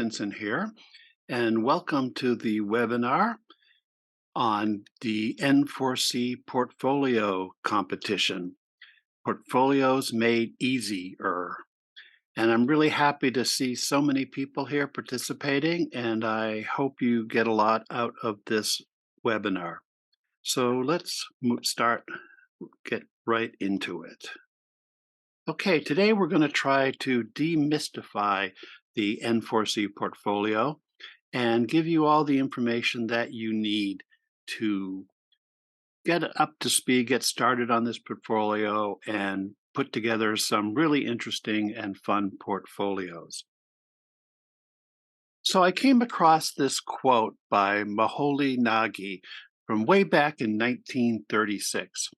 Vincent here, and welcome to the webinar on the N4C Portfolio competition, Portfolios Made Easier. And I'm really happy to see so many people here participating, and I hope you get a lot out of this webinar. So let's get right into it. Okay, today we're going to try to demystify the N4C portfolio and give you all the information that you need to get up to speed, get started on this portfolio, and put together some really interesting and fun portfolios. So I came across this quote by Maholy Nagy from way back in 1936.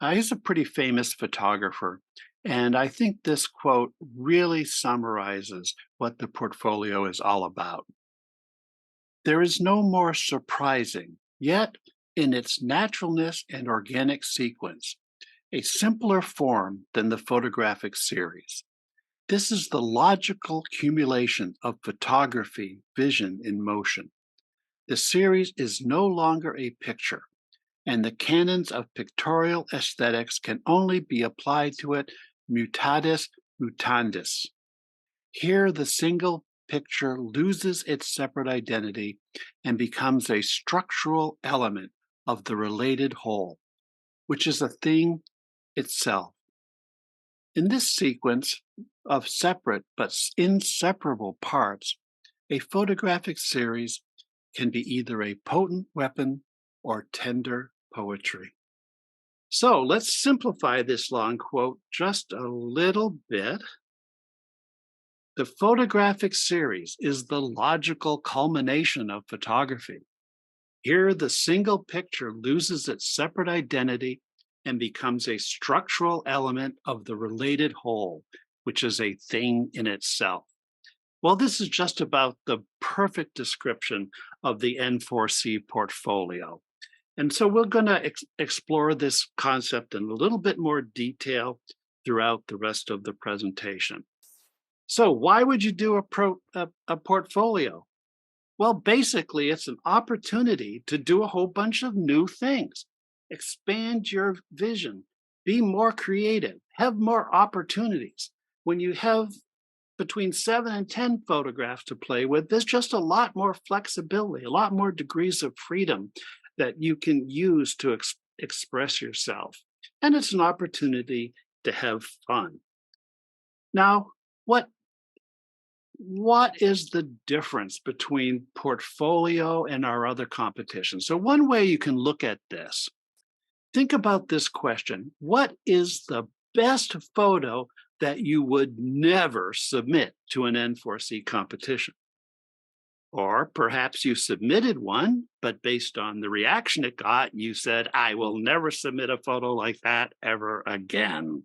He's a pretty famous photographer, and I think this quote really summarizes what the portfolio is all about. There is no more surprising, yet in its naturalness and organic sequence, a simpler form than the photographic series. This is the logical accumulation of photography, vision in motion. The series is no longer a picture, and the canons of pictorial aesthetics can only be applied to it mutatis mutandis. Here, the single picture loses its separate identity and becomes a structural element of the related whole, which is a thing itself. In this sequence of separate but inseparable parts, a photographic series can be either a potent weapon or tender poetry. So let's simplify this long quote just a little bit. The photographic series is the logical culmination of photography. Here, the single picture loses its separate identity and becomes a structural element of the related whole, which is a thing in itself. Well, this is just about the perfect description of the N4C portfolio. And so we're going to explore this concept in a little bit more detail throughout the rest of the presentation. So why would you do a portfolio? Well, basically, it's an opportunity to do a whole bunch of new things, expand your vision, be more creative, have more opportunities. When you have between 7 and 10 photographs to play with, there's just a lot more flexibility, a lot more degrees of freedom that you can use to express yourself. And it's an opportunity to have fun. Now, what is the difference between portfolio and our other competitions? So one way you can look at this, think about this question: what is the best photo that you would never submit to an N4C competition? Or perhaps you submitted one, but based on the reaction it got, you said, I will never submit a photo like that ever again.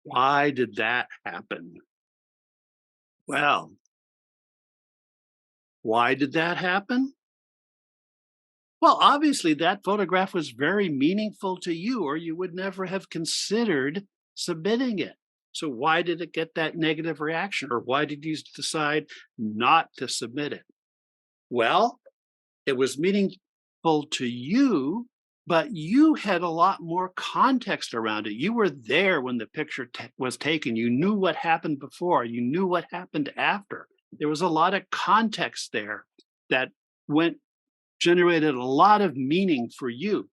Why did that happen? Well, why did that happen? Well, obviously that photograph was very meaningful to you, or you would never have considered submitting it. So why did it get that negative reaction? Or why did you decide not to submit it? Well, it was meaningful to you, but you had a lot more context around it. You were there when the picture was taken. You knew what happened before. You knew what happened after. There was a lot of context there that generated a lot of meaning for you.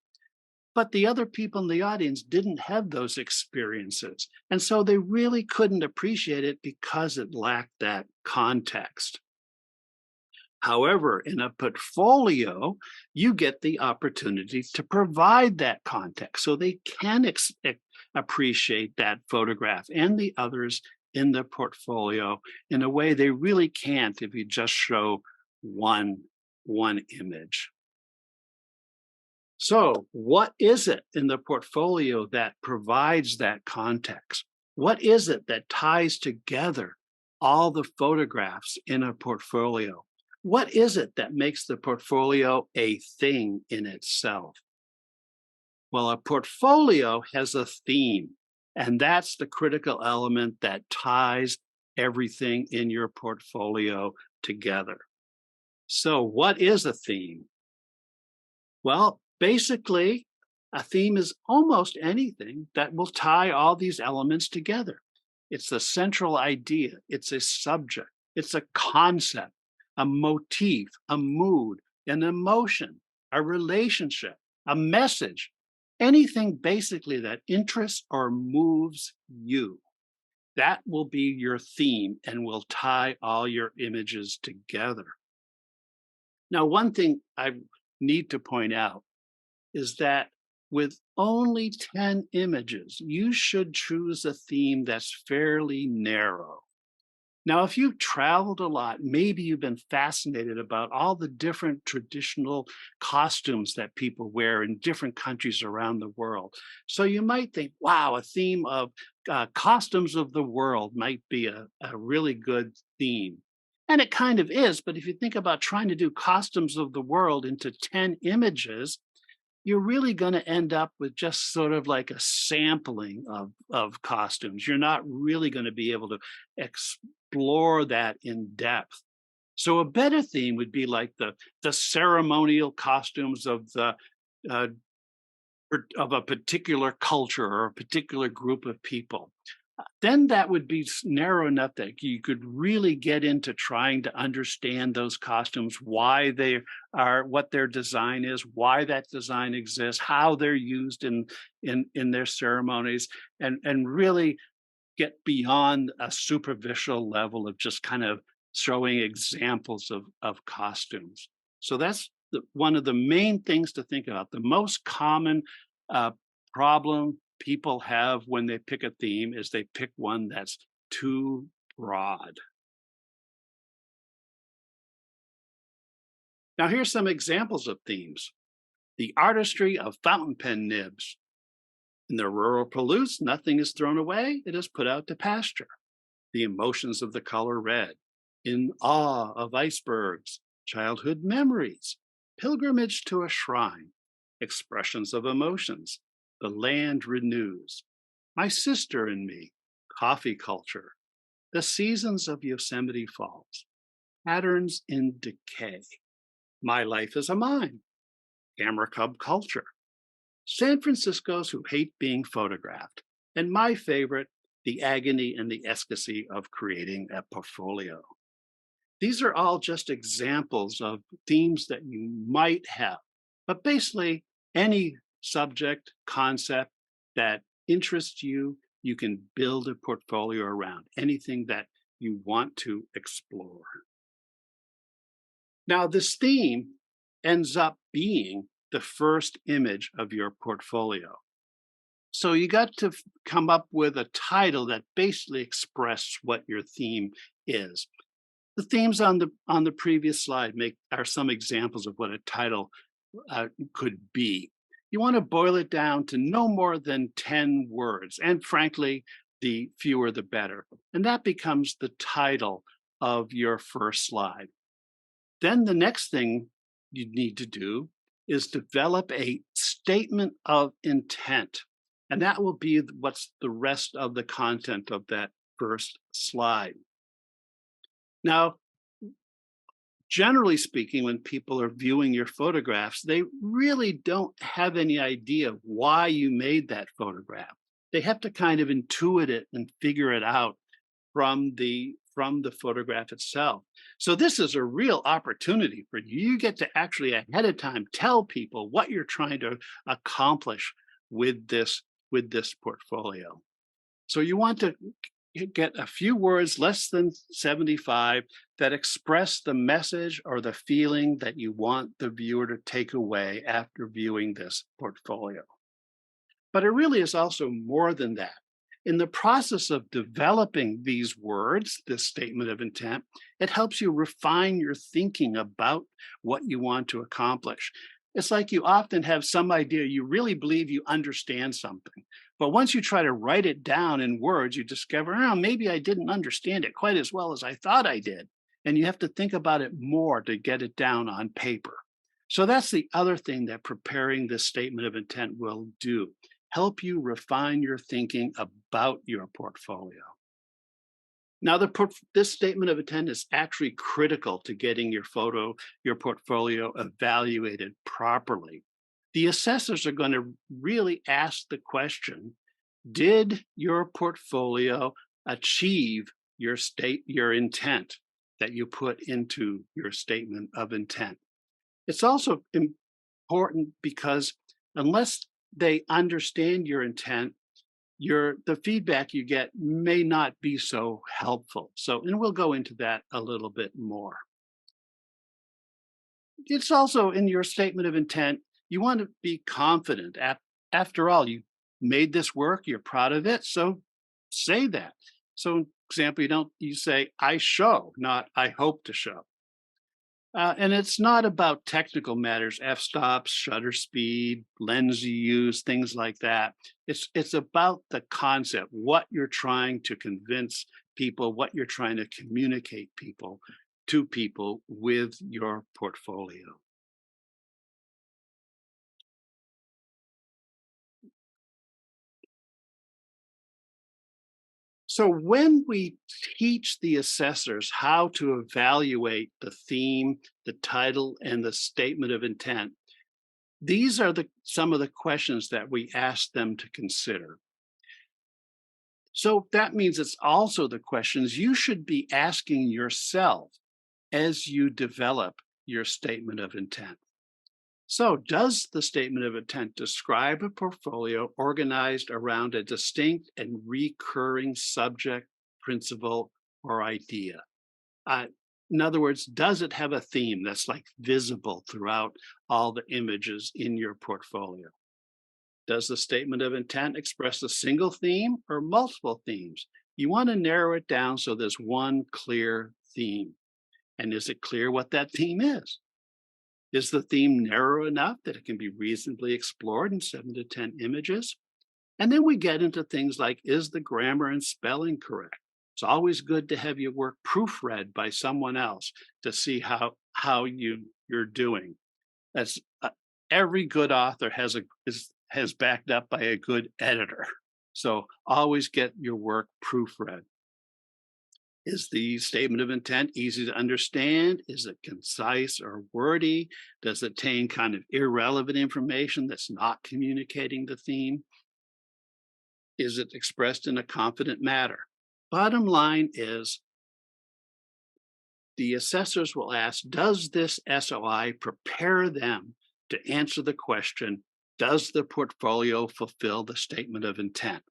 But the other people in the audience didn't have those experiences. And so they really couldn't appreciate it because it lacked that context. However, in a portfolio, you get the opportunity to provide that context so they can appreciate that photograph and the others in the portfolio in a way they really can't if you just show one image. So what is it in the portfolio that provides that context? What is it that ties together all the photographs in a portfolio? What is it that makes the portfolio a thing in itself? Well, a portfolio has a theme, and that's the critical element that ties everything in your portfolio together. So, what is a theme? Well, basically, a theme is almost anything that will tie all these elements together. It's a central idea, it's a subject, it's a concept, a motif, a mood, an emotion, a relationship, a message, anything basically that interests or moves you. That will be your theme and will tie all your images together. Now, one thing I need to point out is that with only 10 images, you should choose a theme that's fairly narrow. Now, if you've traveled a lot, maybe you've been fascinated about all the different traditional costumes that people wear in different countries around the world. So you might think, wow, a theme of costumes of the world might be a really good theme. And it kind of is, but if you think about trying to do costumes of the world into 10 images, you're really going to end up with just sort of like a sampling of costumes. You're not really going to be able to explore that in depth. So a better theme would be like the ceremonial costumes uh, of a particular culture or a particular group of people. Then that would be narrow enough that you could really get into trying to understand those costumes, why they are, what their design is, why that design exists, how they're used in their ceremonies, and really get beyond a superficial level of just kind of showing examples of costumes. So that's one of the main things to think about. The most common uh, problem people have when they pick a theme is they pick one that's too broad. Now, here's some examples of themes: the artistry of fountain pen nibs. In the rural Palouse, nothing is thrown away, it is put out to pasture. The emotions of the color red, in awe of icebergs, childhood memories, pilgrimage to a shrine, expressions of emotions, the land renews, my sister and me, coffee culture, the seasons of Yosemite Falls, patterns in decay, my life is a mime, camera cub culture, San Francisco's who hate being photographed, and my favorite, the agony and the ecstasy of creating a portfolio. These are all just examples of themes that you might have, but basically, any subject, concept that interests you, you can build a portfolio around anything that you want to explore. Now, this theme ends up being the first image of your portfolio. So you got to come up with a title that basically expresses what your theme is. The themes on the previous slide make are some examples of what a title could be. You want to boil it down to no more than 10 words, and frankly, the fewer the better. And that becomes the title of your first slide. Then the next thing you need to do is develop a statement of intent. And that will be what's the rest of the content of that first slide. Now, generally speaking, when people are viewing your photographs, they really don't have any idea why you made that photograph. They have to kind of intuit it and figure it out from the photograph itself. So this is a real opportunity for you. You get to actually ahead of time tell people what you're trying to accomplish with this portfolio. So you want to get a few words, less than 75, that express the message or the feeling that you want the viewer to take away after viewing this portfolio. But it really is also more than that. In the process of developing these words, this statement of intent, it helps you refine your thinking about what you want to accomplish. It's like you often have some idea, you really believe you understand something. But once you try to write it down in words, you discover, oh, maybe I didn't understand it quite as well as I thought I did. And you have to think about it more to get it down on paper. So that's the other thing that preparing this statement of intent will do: help you refine your thinking about your portfolio. Now, this statement of intent is actually critical to getting your portfolio evaluated properly. The assessors are going to really ask the question, did your portfolio achieve your intent that you put into your statement of intent? It's also important because unless they understand your intent, the feedback you get may not be so helpful. And we'll go into that a little bit more. It's also in your statement of intent, you want to be confident. After all, you made this work, you're proud of it. So say that. So, example, you say, I show, not I hope to show. And it's not about technical matters, f-stops, shutter speed, lens you use, things like that. It's about the concept, what you're trying to convince people, what you're trying to communicate to people with your portfolio. So when we teach the assessors how to evaluate the theme, the title, and the statement of intent, these are some of the questions that we ask them to consider. So that means it's also the questions you should be asking yourself as you develop your statement of intent. So, does the statement of intent describe a portfolio organized around a distinct and recurring subject, principle, or idea? Uh, in other words, does it have a theme that's like visible throughout all the images in your portfolio? Does the statement of intent express a single theme or multiple themes? You want to narrow it down so there's one clear theme. And is it clear what that theme is? Is the theme narrow enough that it can be reasonably explored in 7 to 10 images? And then we get into things like, is the grammar and spelling correct? It's always good to have your work proofread by someone else to see how you're doing. That's every good author has backed up by a good editor. So always get your work proofread. Is the statement of intent easy to understand? Is it concise or wordy? Does it contain kind of irrelevant information that's not communicating the theme? Is it expressed in a confident manner? Bottom line is the assessors will ask, does this SOI prepare them to answer the question, does the portfolio fulfill the statement of intent?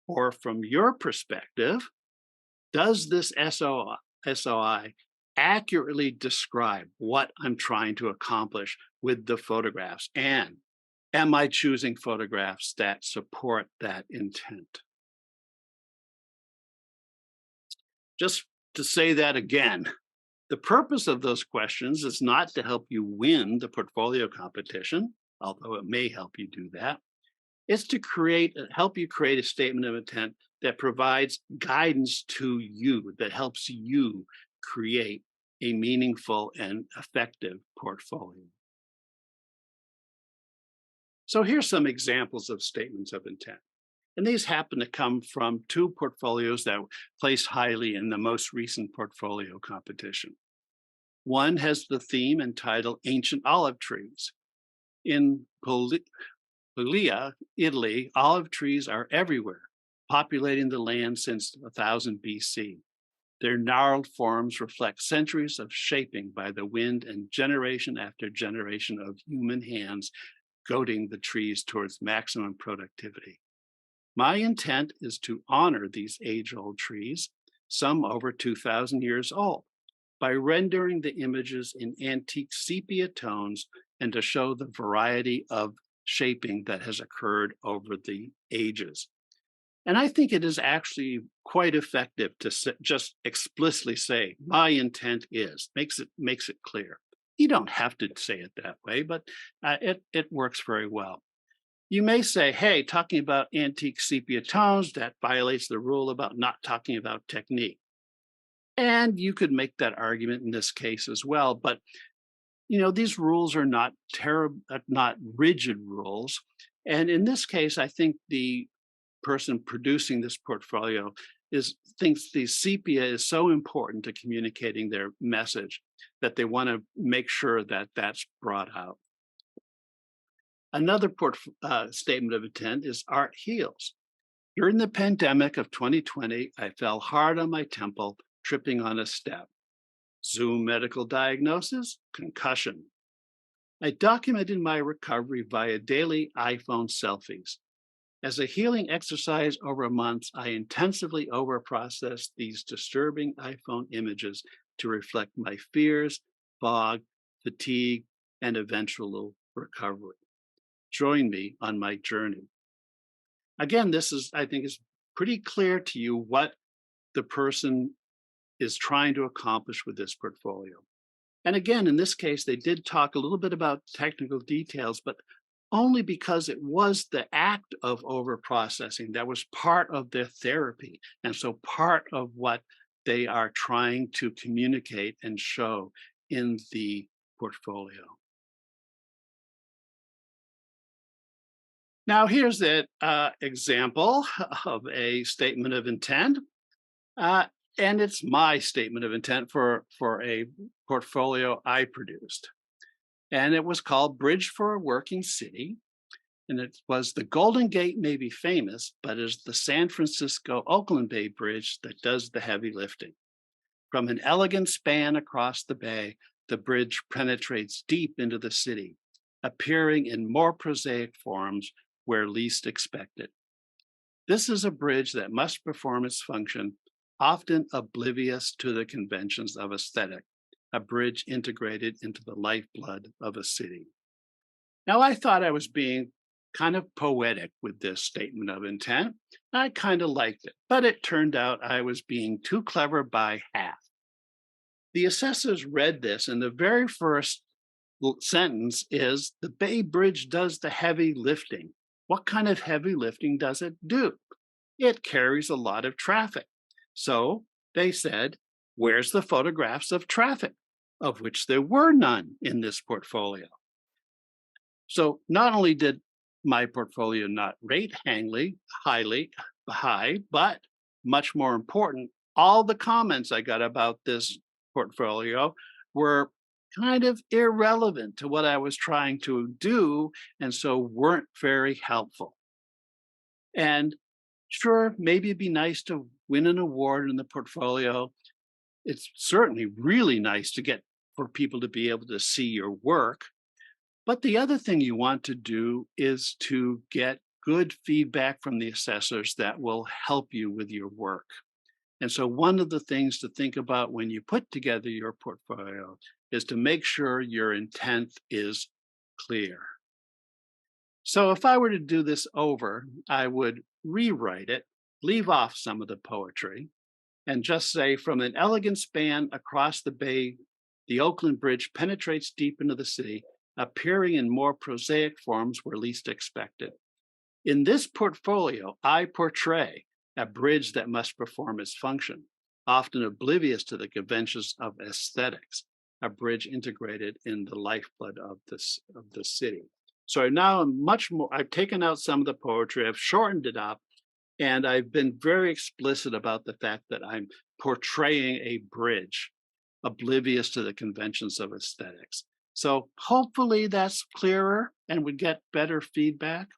Or from your perspective, does this SOI accurately describe what I'm trying to accomplish with the photographs? And am I choosing photographs that support that intent? Just to say that again, the purpose of those questions is not to help you win the portfolio competition, although it may help you do that. It's to help you create a statement of intent that provides guidance to you, that helps you create a meaningful and effective portfolio. So here's some examples of statements of intent. And these happen to come from two portfolios that placed highly in the most recent portfolio competition. One has the theme entitled Ancient Olive Trees. In Puglia, Italy, olive trees are everywhere, populating the land since 1000 BC. Their gnarled forms reflect centuries of shaping by the wind and generation after generation of human hands goading the trees towards maximum productivity. My intent is to honor these age-old trees, some over 2,000 years old, by rendering the images in antique sepia tones and to show the variety of shaping that has occurred over the ages. And I think it is actually quite effective to just explicitly say, my intent is, makes it clear. You don't have to say it that way, but it works very well. You may say, hey, talking about antique sepia tones, that violates the rule about not talking about technique. And you could make that argument in this case as well. But these rules are not not rigid rules. And in this case, I think the person producing this portfolio is thinks the sepia is so important to communicating their message that they want to make sure that that's brought out. Another statement of intent is art heals. During the pandemic of 2020, I fell hard on my temple, tripping on a step. Zoom medical diagnosis, concussion. I documented my recovery via daily iPhone selfies. As a healing exercise over months, I intensively overprocessed these disturbing iPhone images to reflect my fears, fog, fatigue, and eventual recovery. Join me on my journey. Again, this is, I think, is pretty clear to you what the person is trying to accomplish with this portfolio. And again, in this case, they did talk a little bit about technical details, but only because it was the act of over processing that was part of their therapy. And so part of what they are trying to communicate and show in the portfolio. Now, here's an example of a statement of intent. Uh, and it's my statement of intent for a portfolio I produced. And it was called Bridge for a Working City. And it was the Golden Gate may be famous, but is the San Francisco Oakland Bay Bridge that does the heavy lifting. From an elegant span across the bay, the bridge penetrates deep into the city, appearing in more prosaic forms where least expected. This is a bridge that must perform its function, often oblivious to the conventions of aesthetic, a bridge integrated into the lifeblood of a city. Now, I thought I was being kind of poetic with this statement of intent. I kind of liked it, but it turned out I was being too clever by half. The assessors read this, and the very first sentence is the Bay Bridge does the heavy lifting. What kind of heavy lifting does it do? It carries a lot of traffic. So they said, where's the photographs of traffic? Of which there were none in this portfolio. So not only did my portfolio not rate highly high, but much more important, all the comments I got about this portfolio were kind of irrelevant to what I was trying to do, and so weren't very helpful. And sure, maybe it'd be nice to win an award in the portfolio. It's certainly really nice to get for people to be able to see your work. But the other thing you want to do is to get good feedback from the assessors that will help you with your work. And so one of the things to think about when you put together your portfolio is to make sure your intent is clear. So if I were to do this over, I would rewrite it, leave off some of the poetry, and just say, from an elegant span across the bay, the Oakland Bridge penetrates deep into the city, appearing in more prosaic forms where least expected. In this portfolio, I portray a bridge that must perform its function, often oblivious to the conventions of aesthetics, a bridge integrated in the lifeblood of the city. So now I'm much more, I've taken out some of the poetry, I've shortened it up, and I've been very explicit about the fact that I'm portraying a bridge oblivious to the conventions of aesthetics. So hopefully that's clearer and we get better feedback.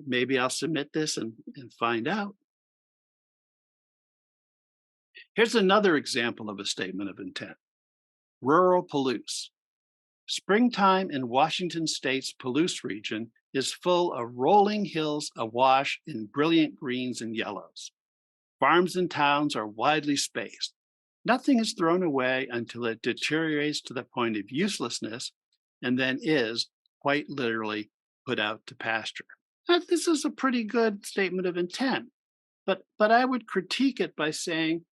Maybe I'll submit this and find out. Here's another example of a statement of intent. Rural Palouse. Springtime in Washington State's Palouse region is full of rolling hills awash in brilliant greens and yellows. Farms and towns are widely spaced. Nothing is thrown away until it deteriorates to the point of uselessness and then is, quite literally, put out to pasture. Now, this is a pretty good statement of intent, but I would critique it by saying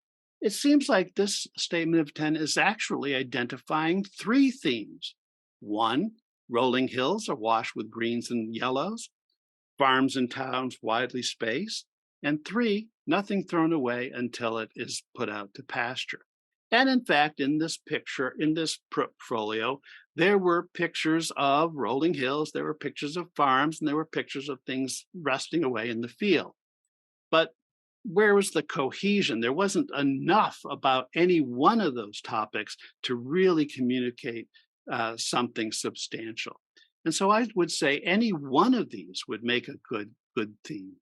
it seems like this statement of intent is actually identifying three themes. One, rolling hills awash with greens and yellows, farms and towns widely spaced, and three, nothing thrown away until it is put out to pasture. And in fact, in this picture, in this portfolio, there were pictures of rolling hills, there were pictures of farms, and there were pictures of things rusting away in the field. But where was the cohesion? There wasn't enough about any one of those topics to really communicate something substantial. And so I would say any one of these would make a good theme.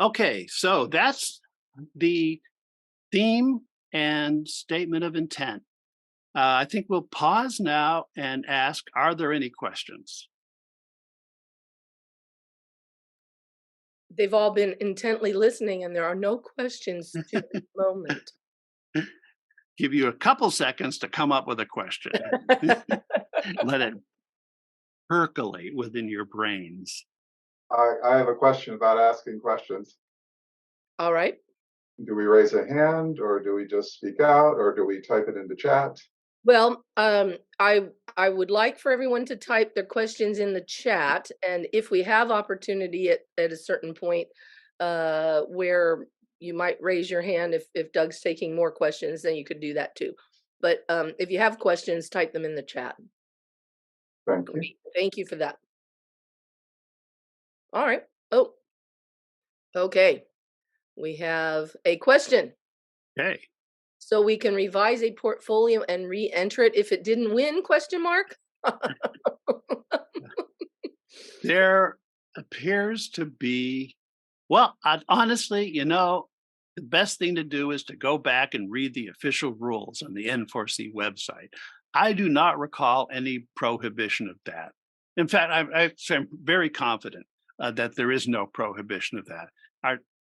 Okay, so that's the theme and statement of intent. I think we'll pause now and ask, are there any questions? They've all been intently listening, and there are no questions to this moment. Give you a couple seconds to come up with a question. Let it percolate within your brains. I have a question about asking questions. All right. Do we raise a hand or do we just speak out or do we type it into chat? Well, I would like for everyone to type their questions in the chat, and if we have opportunity at a certain point, where you might raise your hand if Doug's taking more questions, then you could do that too. But if you have questions, type them in the chat. Thank you. Great. Thank you for that. All right. Oh, okay. We have a question. Okay. So we can revise a portfolio and re-enter it if it didn't win, question mark? There appears to be, well, honestly, the best thing to do is to go back and read the official rules on the N4C website. I do not recall any prohibition of that. In fact, I'm very confident that there is no prohibition of that.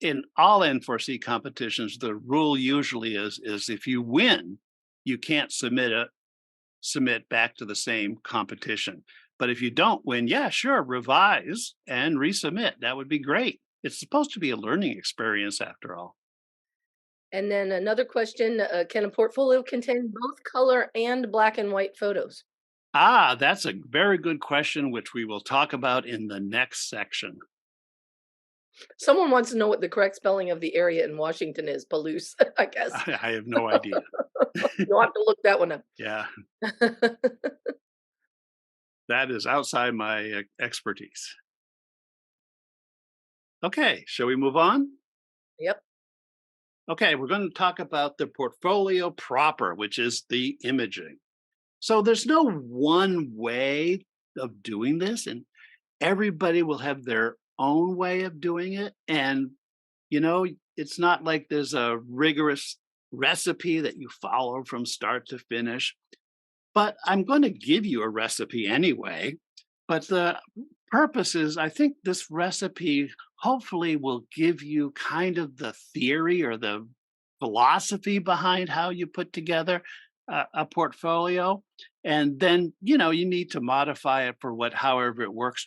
In all N4C competitions, the rule usually is if you win, you can't submit back to the same competition. But if you don't win, yeah, sure, revise and resubmit. That would be great. It's supposed to be a learning experience after all. And then another question, can a portfolio contain both color and black and white photos? That's a very good question, which we will talk about in the next section. Someone wants to know what the correct spelling of the area in Washington is, Palouse, I guess. I have no idea. You'll have to look that one up. Yeah, that is outside my expertise. Okay, shall we move on? Yep. Okay, we're going to talk about the portfolio proper, which is the imaging. So there's no one way of doing this, and everybody will have their own way of doing it. And, it's not like there's a rigorous recipe that you follow from start to finish. But I'm going to give you a recipe anyway. But the purpose is, I think this recipe hopefully will give you kind of the theory or the philosophy behind how you put together a portfolio. And then, you need to modify it for however it works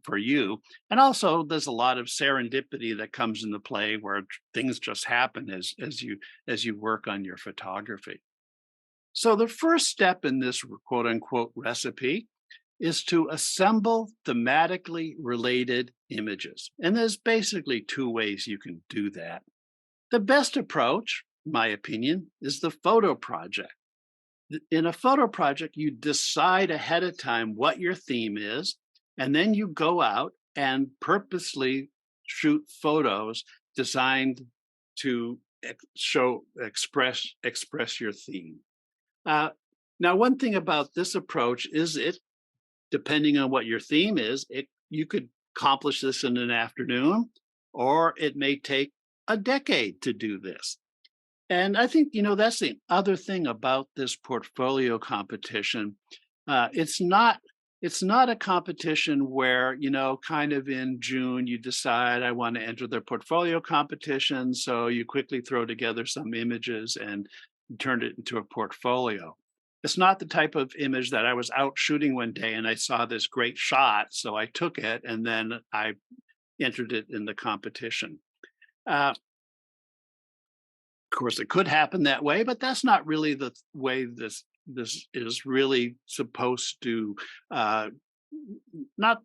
for you. And also there's a lot of serendipity that comes into play where things just happen as you work on your photography. So the first step in this quote unquote recipe is to assemble thematically related images. And there's basically two ways you can do that. The best approach, in my opinion, is the photo project. In a photo project, you decide ahead of time what your theme is, and then you go out and purposely shoot photos designed to express your theme. Now, one thing about this approach is depending on what your theme is, you could accomplish this in an afternoon, or it may take a decade to do this. And I think, that's the other thing about this portfolio competition. It's not a competition where, kind of in June, you decide I want to enter the portfolio competition. So you quickly throw together some images and turn it into a portfolio. It's not the type of image that I was out shooting one day and I saw this great shot. So I took it and then I entered it in the competition. Of course, it could happen that way, but that's not really the way this is really supposed to. Not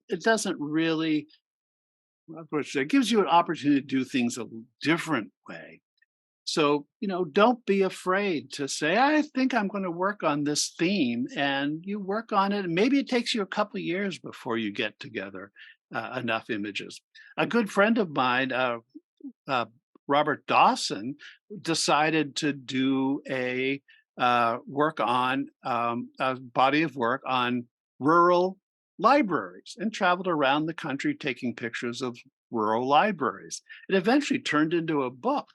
it doesn't really. Of course, it gives you an opportunity to do things a different way. So don't be afraid to say, "I think I'm going to work on this theme," and you work on it. And maybe it takes you a couple of years before you get together enough images. A good friend of mine, uh, Robert Dawson, decided to do a body of work on rural libraries and traveled around the country taking pictures of rural libraries. It eventually turned into a book.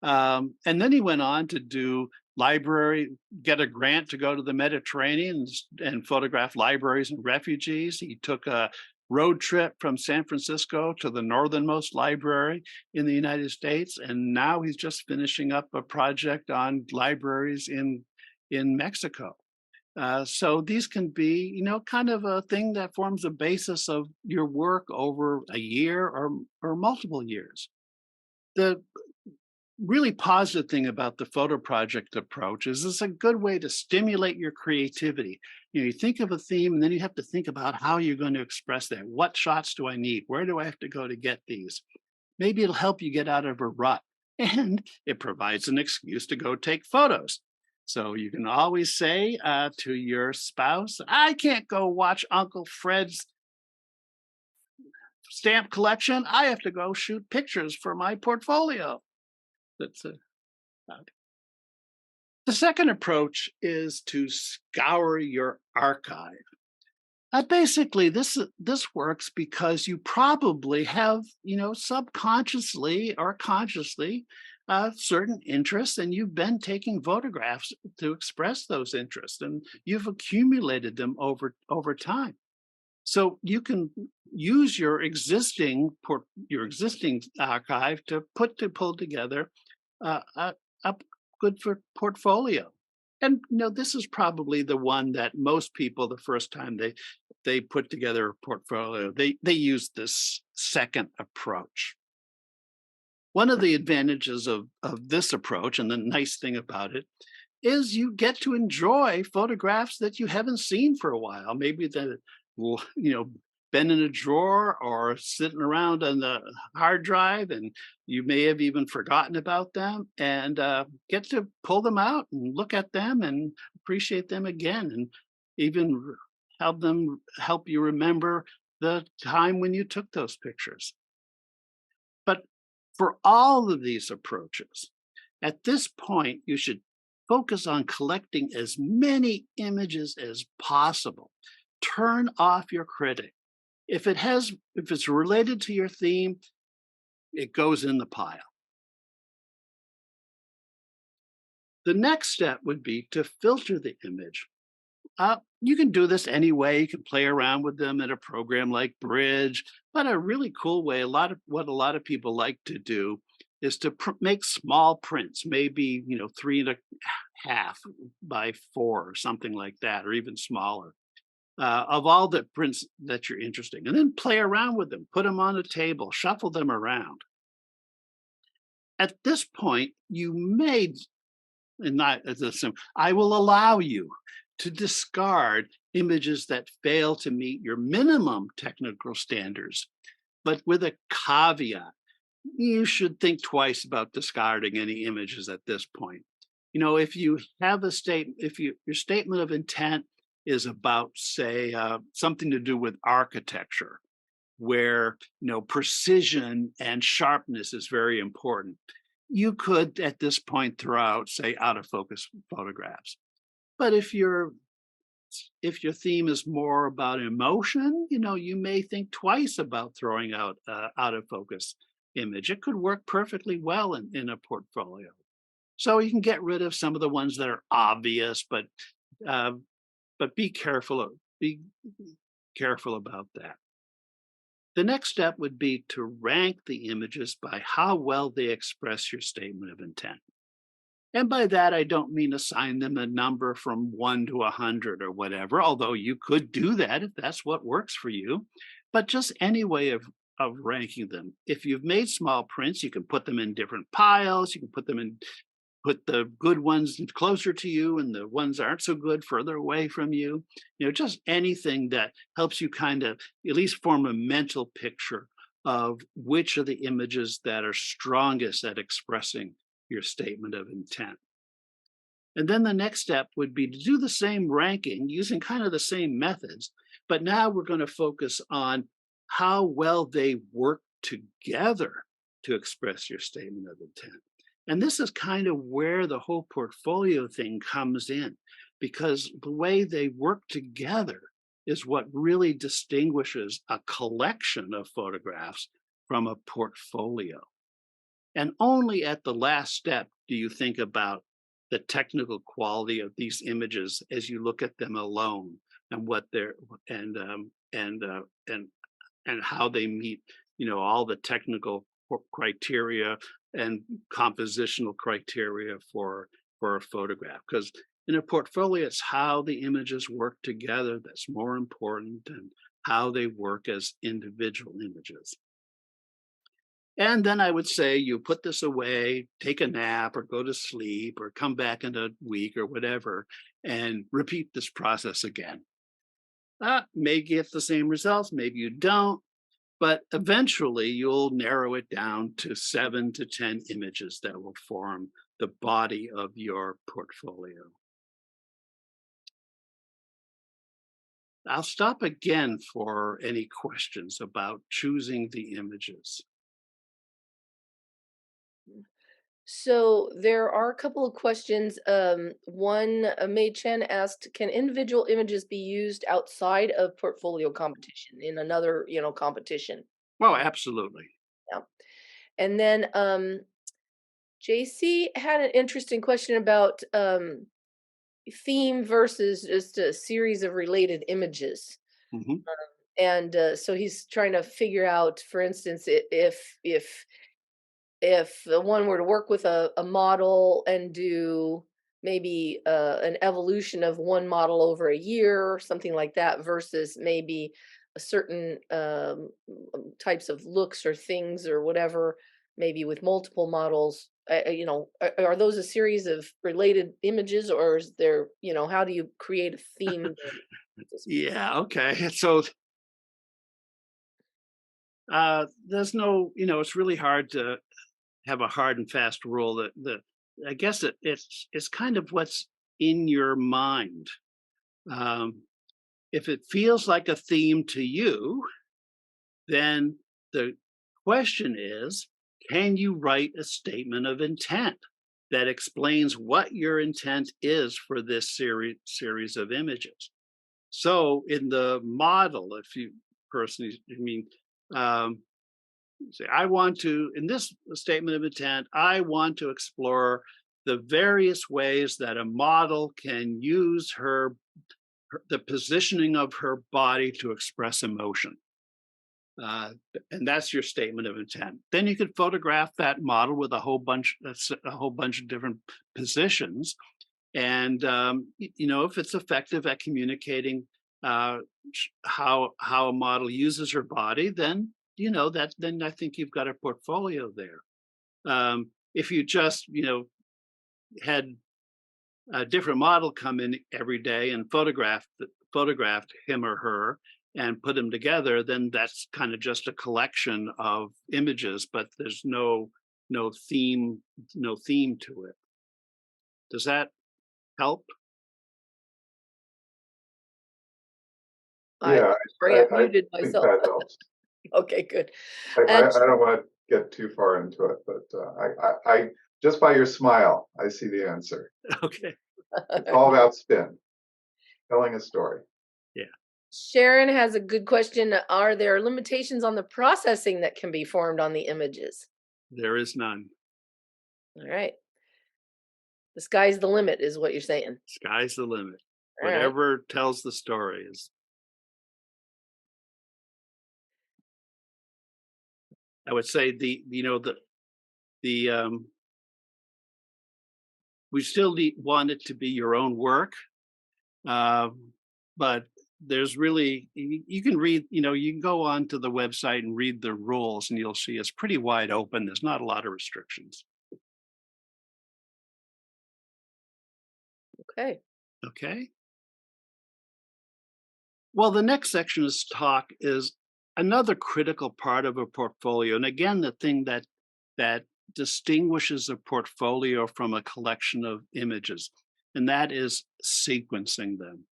And then he went on to do library, get a grant to go to the Mediterranean and photograph libraries and refugees. He took a road trip from San Francisco to the northernmost library in the United States, and now he's just finishing up a project on libraries in Mexico. So these can be, kind of a thing that forms the basis of your work over a year or multiple years. The really positive thing about the photo project approach is it's a good way to stimulate your creativity. You think of a theme and then you have to think about how you're going to express that. What shots do I need? Where do I have to go to get these? Maybe it'll help you get out of a rut, and it provides an excuse to go take photos. So you can always say to your spouse, I can't go watch Uncle Fred's stamp collection. I have to go shoot pictures for my portfolio. That's a The second approach is to scour your archive. Basically, this works because you probably have, subconsciously or consciously, certain interests, and you've been taking photographs to express those interests, and you've accumulated them over time. So you can use your existing archive to pull together a good for portfolio. And this is probably the one that most people, the first time they put together a portfolio, they use this second approach. One of the advantages of this approach, and the nice thing about it, is you get to enjoy photographs that you haven't seen for a while. Maybe that will, been in a drawer or sitting around on the hard drive, and you may have even forgotten about them, and get to pull them out and look at them and appreciate them again, and even help you remember the time when you took those pictures. But for all of these approaches, at this point, you should focus on collecting as many images as possible. Turn off your critic. If it's related to your theme, it goes in the pile. The next step would be to filter the image. You can do this any way. You can play around with them in a program like Bridge, but a really cool way, a lot of people like to do is to make small prints, maybe 3.5 by 4 or something like that, or even smaller, of all the prints that you're interested in, and then play around with them, put them on a table, shuffle them around. At this point, you may, and not as a I will allow you to discard images that fail to meet your minimum technical standards, but with a caveat. You should think twice about discarding any images at this point. If you have if your statement of intent is about, say, something to do with architecture, where precision and sharpness is very important, you could at this point throw out, say, out of focus photographs. But if your theme is more about emotion, you may think twice about throwing out of focus image. It could work perfectly well in a portfolio. So you can get rid of some of the ones that are obvious, but be careful. Be careful about that. The next step would be to rank the images by how well they express your statement of intent. And by that, I don't mean assign them a number from 1 to 100 or whatever, although you could do that if that's what works for you, but just any way of ranking them. If you've made small prints, you can put them in different piles. You can put the good ones closer to you and the ones that aren't so good further away from you. Just anything that helps you kind of at least form a mental picture of which of the images that are strongest at expressing your statement of intent. And then the next step would be to do the same ranking using kind of the same methods, but now we're going to focus on how well they work together to express your statement of intent. And this is kind of where the whole portfolio thing comes in, because the way they work together is what really distinguishes a collection of photographs from a portfolio. And only at the last step do you think about the technical quality of these images as you look at them alone, and what they're and and how they meet, all the technical criteria and compositional criteria for a photograph. Because in a portfolio, it's how the images work together that's more important than how they work as individual images. And then I would say you put this away, take a nap or go to sleep or come back in a week or whatever, and repeat this process again. May get the same results, maybe you don't, but eventually you'll narrow it down to 7 to 10 images that will form the body of your portfolio. I'll stop again for any questions about choosing the images. So there are a couple of questions. One, Mei Chen asked, can individual images be used outside of portfolio competition in another, competition? Oh, absolutely. Yeah. And then JC had an interesting question about theme versus just a series of related images. Mhm. And so he's trying to figure out, for instance, if the one were to work with a model and do maybe an evolution of one model over a year or something like that versus maybe a certain types of looks or things or whatever, maybe with multiple models, are those a series of related images, or is there, how do you create a theme there? Yeah, okay. So there's no, it's really hard to have a hard and fast rule. That the I guess it's kind of what's in your mind. Um, if it feels like a theme to you, then the question is, can you write a statement of intent that explains what your intent is for this series of images? So in the model, if you personally, um, say, I want to, in this statement of intent, I want to explore the various ways that a model can use the positioning of her body to express emotion. Uh, and that's your statement of intent. Then you could photograph that model with a whole bunch of different positions, and if it's effective at communicating how a model uses her body, then then I think you've got a portfolio there. If you just had a different model come in every day and photographed him or her and put them together, then that's kind of just a collection of images, but there's no theme no theme to it. Does that help? I Yeah, sorry, I I muted think myself. that helps. Okay, good. I And don't want to get too far into it, but I just by your smile, I see the answer. Okay. It's all about spin, telling a story. Yeah. Sharon has a good question. Are there limitations on the processing that can be formed on the images? There is none. All right. The sky's the limit is what you're saying. Sky's the limit. All right. Whatever tells the story is. I would say the we still want it to be your own work, uh, but there's really you can read, you can go on to the website and read the rules, and you'll see it's pretty wide open. There's not a lot of restrictions. Okay. Okay. Well, the next section is another critical part of a portfolio. And again, the thing that distinguishes a portfolio from a collection of images, and that is sequencing them.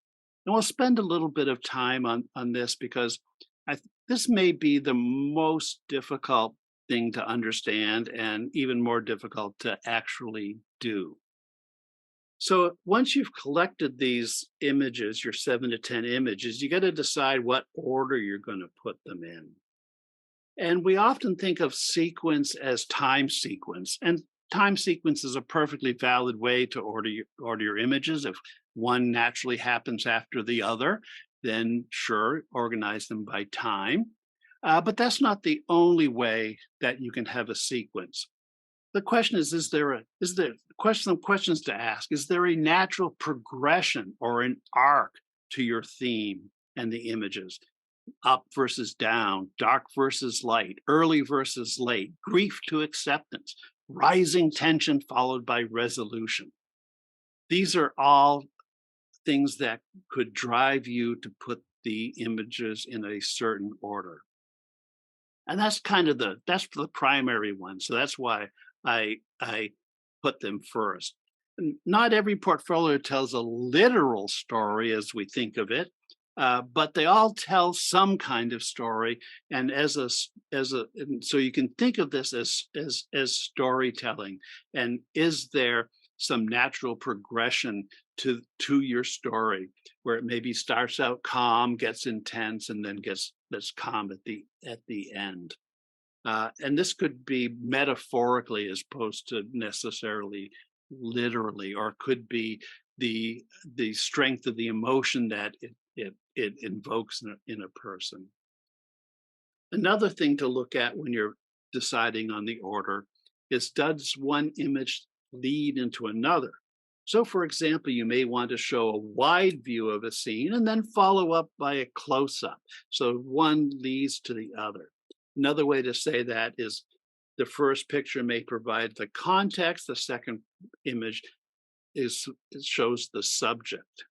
And we'll spend a little bit of time on this because This may be the most difficult thing to understand and even more difficult to actually do. So once you've collected these images, your 7 to 10 images, you got to decide what order you're going to put them in. And we often think of sequence as time sequence, and time sequence is a perfectly valid way to order your images. If one naturally happens after the other, then sure, organize them by time. But that's not the only way that you can have a sequence. The question is there question of questions to ask? Is there a natural progression or an arc to your theme and the images? Up versus down, dark versus light, early versus late, grief to acceptance, rising tension followed by resolution. These are all things that could drive you to put the images in a certain order. And that's kind of that's the primary one. So that's why I put them first. Not every portfolio tells a literal story as we think of it, but they all tell some kind of story. And and so you can think of this as storytelling. And is there some natural progression to your story where it maybe starts out calm, gets intense, and then gets that's calm at the end? And this could be metaphorically as opposed to necessarily literally, or could be the strength of the emotion that it invokes in a person. Another thing to look at when you're deciding on the order is, does one image lead into another? So, for example, you may want to show a wide view of a scene and then follow up by a close up. So one leads to the other. Another way to say that is the first picture may provide the context, the second image it shows the subject.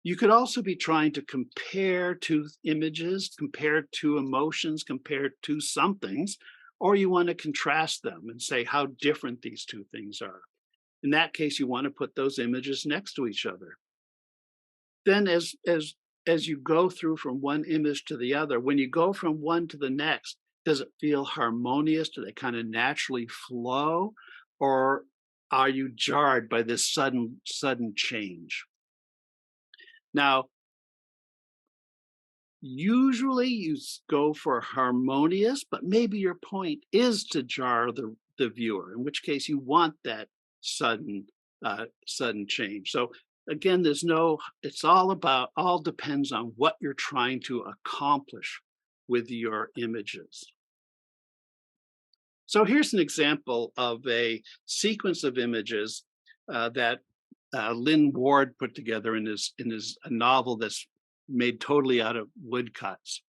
You could also be trying to compare two images, compare two emotions, compare two somethings, or you want to contrast them and say how different these two things are. In that case, you want to put those images next to each other. Then as you go through from one image to the other, when you go from one to the next, does it feel harmonious? Do they kind of naturally flow? Or are you jarred by this sudden change? Now, usually you go for harmonious, but maybe your point is to jar the viewer, in which case you want that sudden sudden change. So again, it's all depends on what you're trying to accomplish with your images. So here's an example of a sequence of images that Lynn Ward put together in his a novel that's made totally out of woodcuts.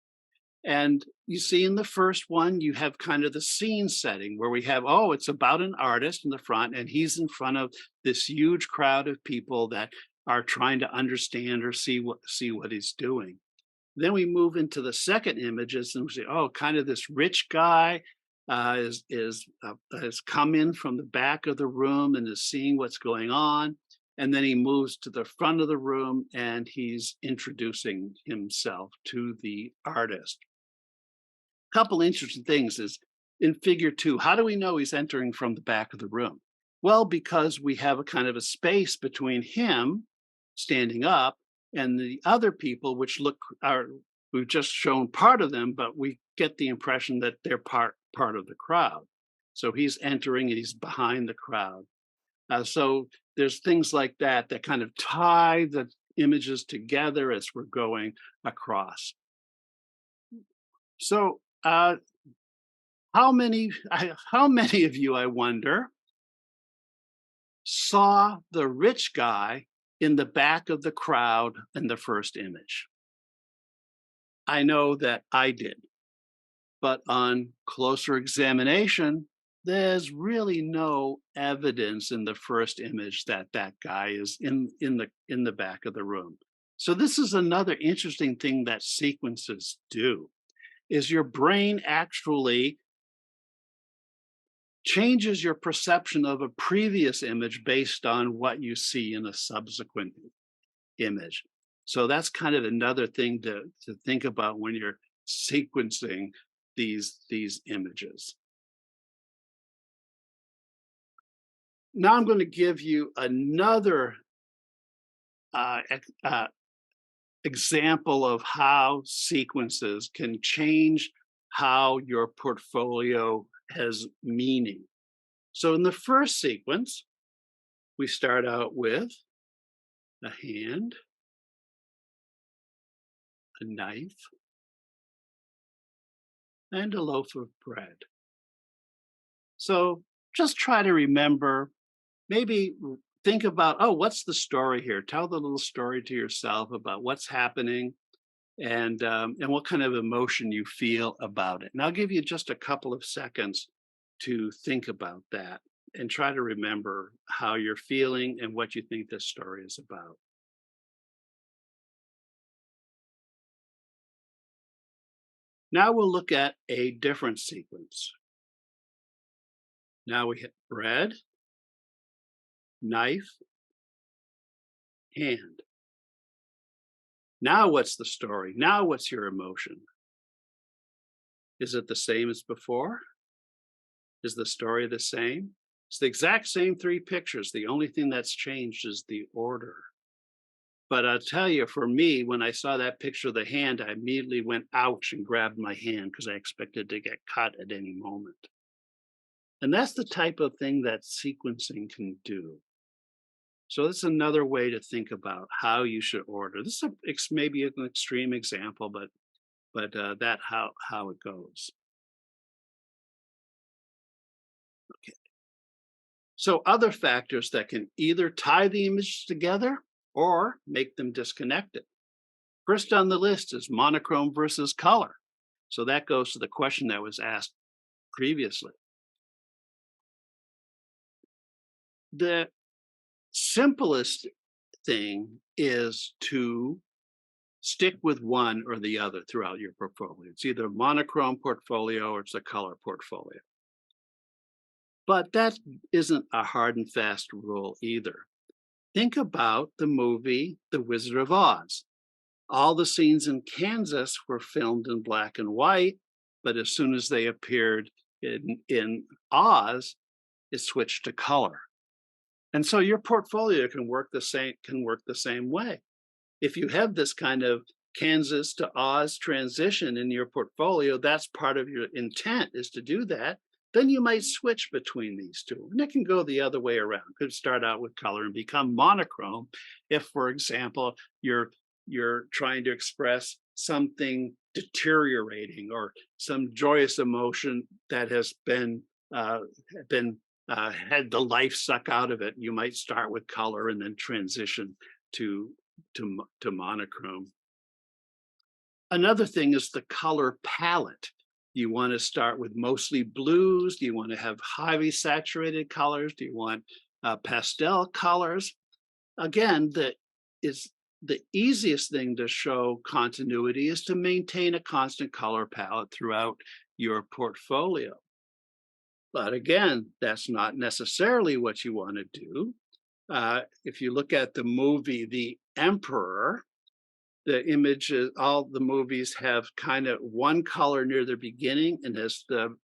And you see in the first one, you have kind of the scene setting where we have, oh, it's about an artist in the front, and he's in front of this huge crowd of people that are trying to understand or see what he's doing. Then we move into the second images and we say, oh, kind of this rich guy has come in from the back of the room and is seeing what's going on. And then he moves to the front of the room and he's introducing himself to the artist. Couple interesting things is in figure 2, how do we know he's entering from the back of the room? Well, because we have a kind of a space between him standing up and the other people, which we've just shown part of them, but we get the impression that they're part of the crowd. So he's entering and he's behind the crowd. So there's things like that that kind of tie the images together as we're going across. So how many of you, I wonder, saw the rich guy in the back of the crowd in the first image? I know that I did, but on closer examination, there's really no evidence in the first image that that guy is in the back of the room. So this is another interesting thing that sequences do, is your brain actually changes your perception of a previous image based on what you see in a subsequent image. So that's kind of another thing to think about when you're sequencing these images. Now I'm going to give you another uh, ex- uh, example of how sequences can change how your portfolio has meaning. So in the first sequence, we start out with a hand, a knife, and a loaf of bread. So just try to remember, maybe think about, oh, what's the story here? Tell the little story to yourself about what's happening and what kind of emotion you feel about it. And I'll give you just a couple of seconds to think about that and try to remember how you're feeling and what you think this story is about. Now we'll look at a different sequence. Now we hit bread, knife, hand. Now what's the story? Now what's your emotion? Is it the same as before? Is the story the same? It's the exact same three pictures. The only thing that's changed is the order. But I'll tell you, for me, when I saw that picture of the hand, I immediately went ouch and grabbed my hand because I expected to get cut at any moment. And that's the type of thing that sequencing can do. So that's another way to think about how you should order. This is maybe an extreme example, but that how it goes. Okay. So other factors that can either tie the images together or make them disconnected. First on the list is monochrome versus color. So that goes to the question that was asked previously. The simplest thing is to stick with one or the other throughout your portfolio. It's either a monochrome portfolio or it's a color portfolio. But that isn't a hard and fast rule either. Think about the movie The Wizard of Oz. All the scenes in Kansas were filmed in black and white, but as soon as they appeared in Oz, it switched to color. And so your portfolio can work the same way. If you have this kind of Kansas to Oz transition in your portfolio, that's part of your intent is to do that. Then you might switch between these two. And it can go the other way around. Could start out with color and become monochrome if, for example, you're trying to express something deteriorating or some joyous emotion that has been had the life suck out of it. You might start with color and then transition to to monochrome. Another thing is the color palette. You want to start with mostly blues? Do you want to have highly saturated colors? Do you want pastel colors? Again, the easiest thing to show continuity is to maintain a constant color palette throughout your portfolio. But again, that's not necessarily what you want to do. If you look at the movie The Emperor, the images, all the movies have kind of one color near the beginning, and as the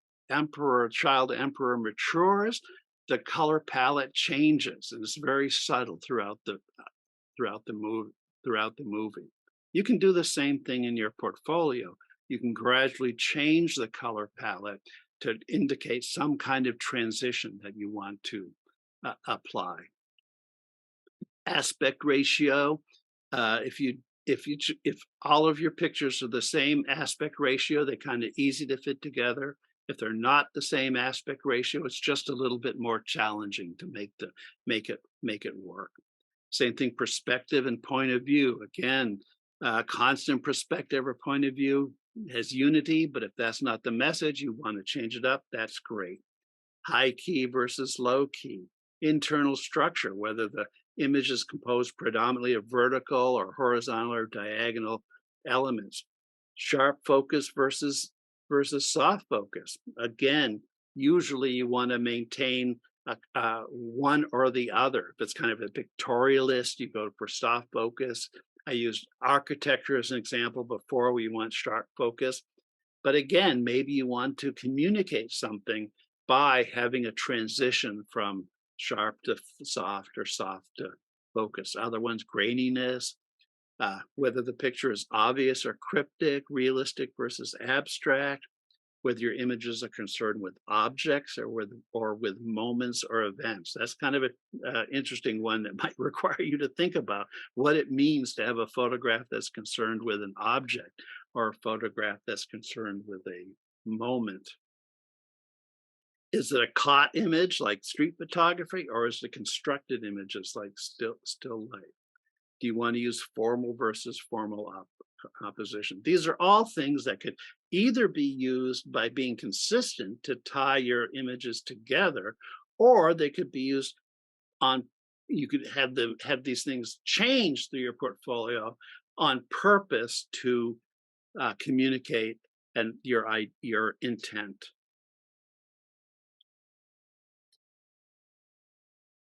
child emperor matures, the color palette changes, and it's very subtle throughout the movie. Throughout the movie, you can do the same thing in your portfolio. You can gradually change the color palette to indicate some kind of transition that you want to apply. Aspect ratio. If all of your pictures are the same aspect ratio, they're kind of easy to fit together. If they're not the same aspect ratio, it's just a little bit more challenging to make it work. Same thing, perspective and point of view. Again, constant perspective or point of view has unity, but if that's not the message, you want to change it up, that's great. High key versus low key. Internal structure, whether the image is composed predominantly of vertical or horizontal or diagonal elements. Sharp focus versus soft focus. Again, usually you want to maintain one or the other. If it's kind of a pictorialist, you go for soft focus. I used architecture as an example before. We want sharp focus. But again, maybe you want to communicate something by having a transition from sharp to soft or soft to focus. Other ones, graininess, whether the picture is obvious or cryptic, realistic versus abstract, whether your images are concerned with objects or with moments or events. That's kind of an interesting one that might require you to think about what it means to have a photograph that's concerned with an object or a photograph that's concerned with a moment. Is it a caught image like street photography, or is it constructed images like still life? Do you want to use formal versus formal opposition? These are all things that could either be used by being consistent to tie your images together, or they could be used on, you could have these things changed through your portfolio on purpose to communicate and your intent.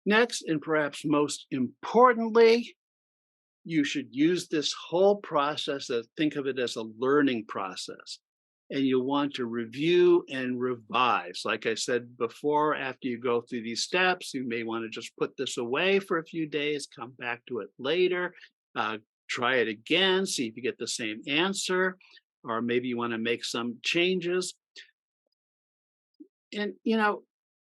Next, and perhaps most importantly, you should use this whole process, think of it as a learning process. And you'll want to review and revise. Like I said before, after you go through these steps, you may want to just put this away for a few days, come back to it later, try it again, see if you get the same answer, or maybe you want to make some changes. And,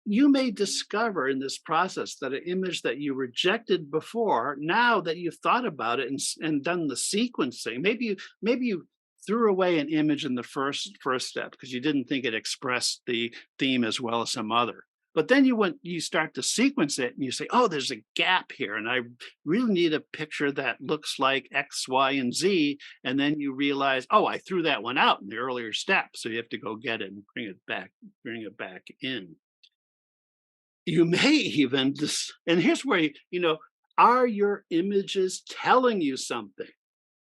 you may discover in this process that an image that you rejected before, now that you've thought about it and done the sequencing, maybe you threw away an image in the first step because you didn't think it expressed the theme as well as some other. But then you start to sequence it and you say, oh, there's a gap here, and I really need a picture that looks like X, Y, and Z. And then you realize, oh, I threw that one out in the earlier step, so you have to go get it and bring it back in. You may even and here's where are your images telling you something?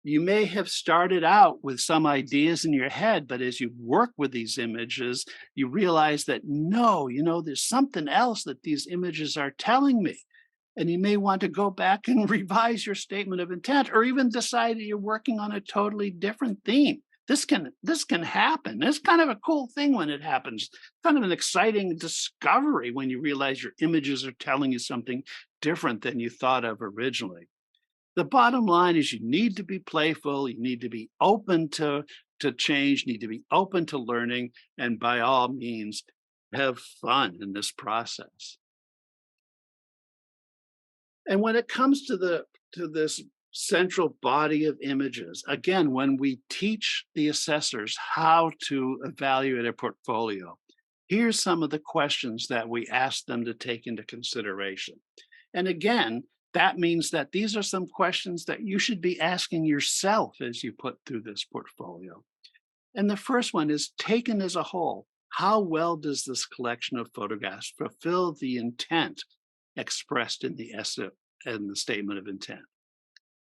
You may have started out with some ideas in your head, but as you work with these images, you realize that no, there's something else that these images are telling me. And you may want to go back and revise your statement of intent, or even decide that you're working on a totally different theme. This can happen. It's kind of a cool thing when it happens. Kind of an exciting discovery when you realize your images are telling you something different than you thought of originally. The bottom line is you need to be playful, you need to be open to change, need to be open to learning, and by all means, have fun in this process. And when it comes to this central body of images, again, when we teach the assessors how to evaluate a portfolio, here's some of the questions that we ask them to take into consideration. And again, that means that these are some questions that you should be asking yourself as you put through this portfolio. And the first one is, taken as a whole, how well does this collection of photographs fulfill the intent expressed in the essay and the statement of intent?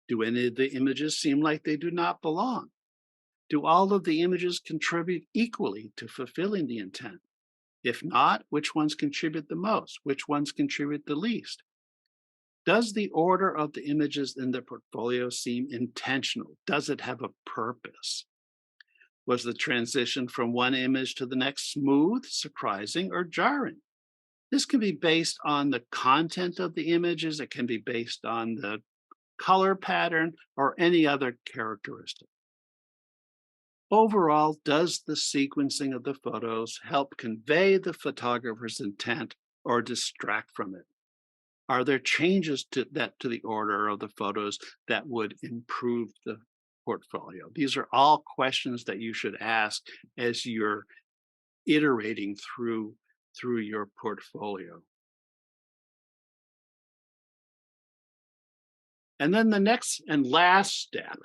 Do any of the images seem like they do not belong? Do all of the images contribute equally to fulfilling the intent? If not, which ones contribute the most? Which ones contribute the least? Does the order of the images in the portfolio seem intentional? Does it have a purpose? Was the transition from one image to the next smooth, surprising, or jarring? This can be based on the content of the images. It can be based on the color pattern or any other characteristic. Overall, does the sequencing of the photos help convey the photographer's intent or distract from it? Are there changes to the order of the photos that would improve the portfolio? These are all questions that you should ask as you're iterating through your portfolio. And then the next and last step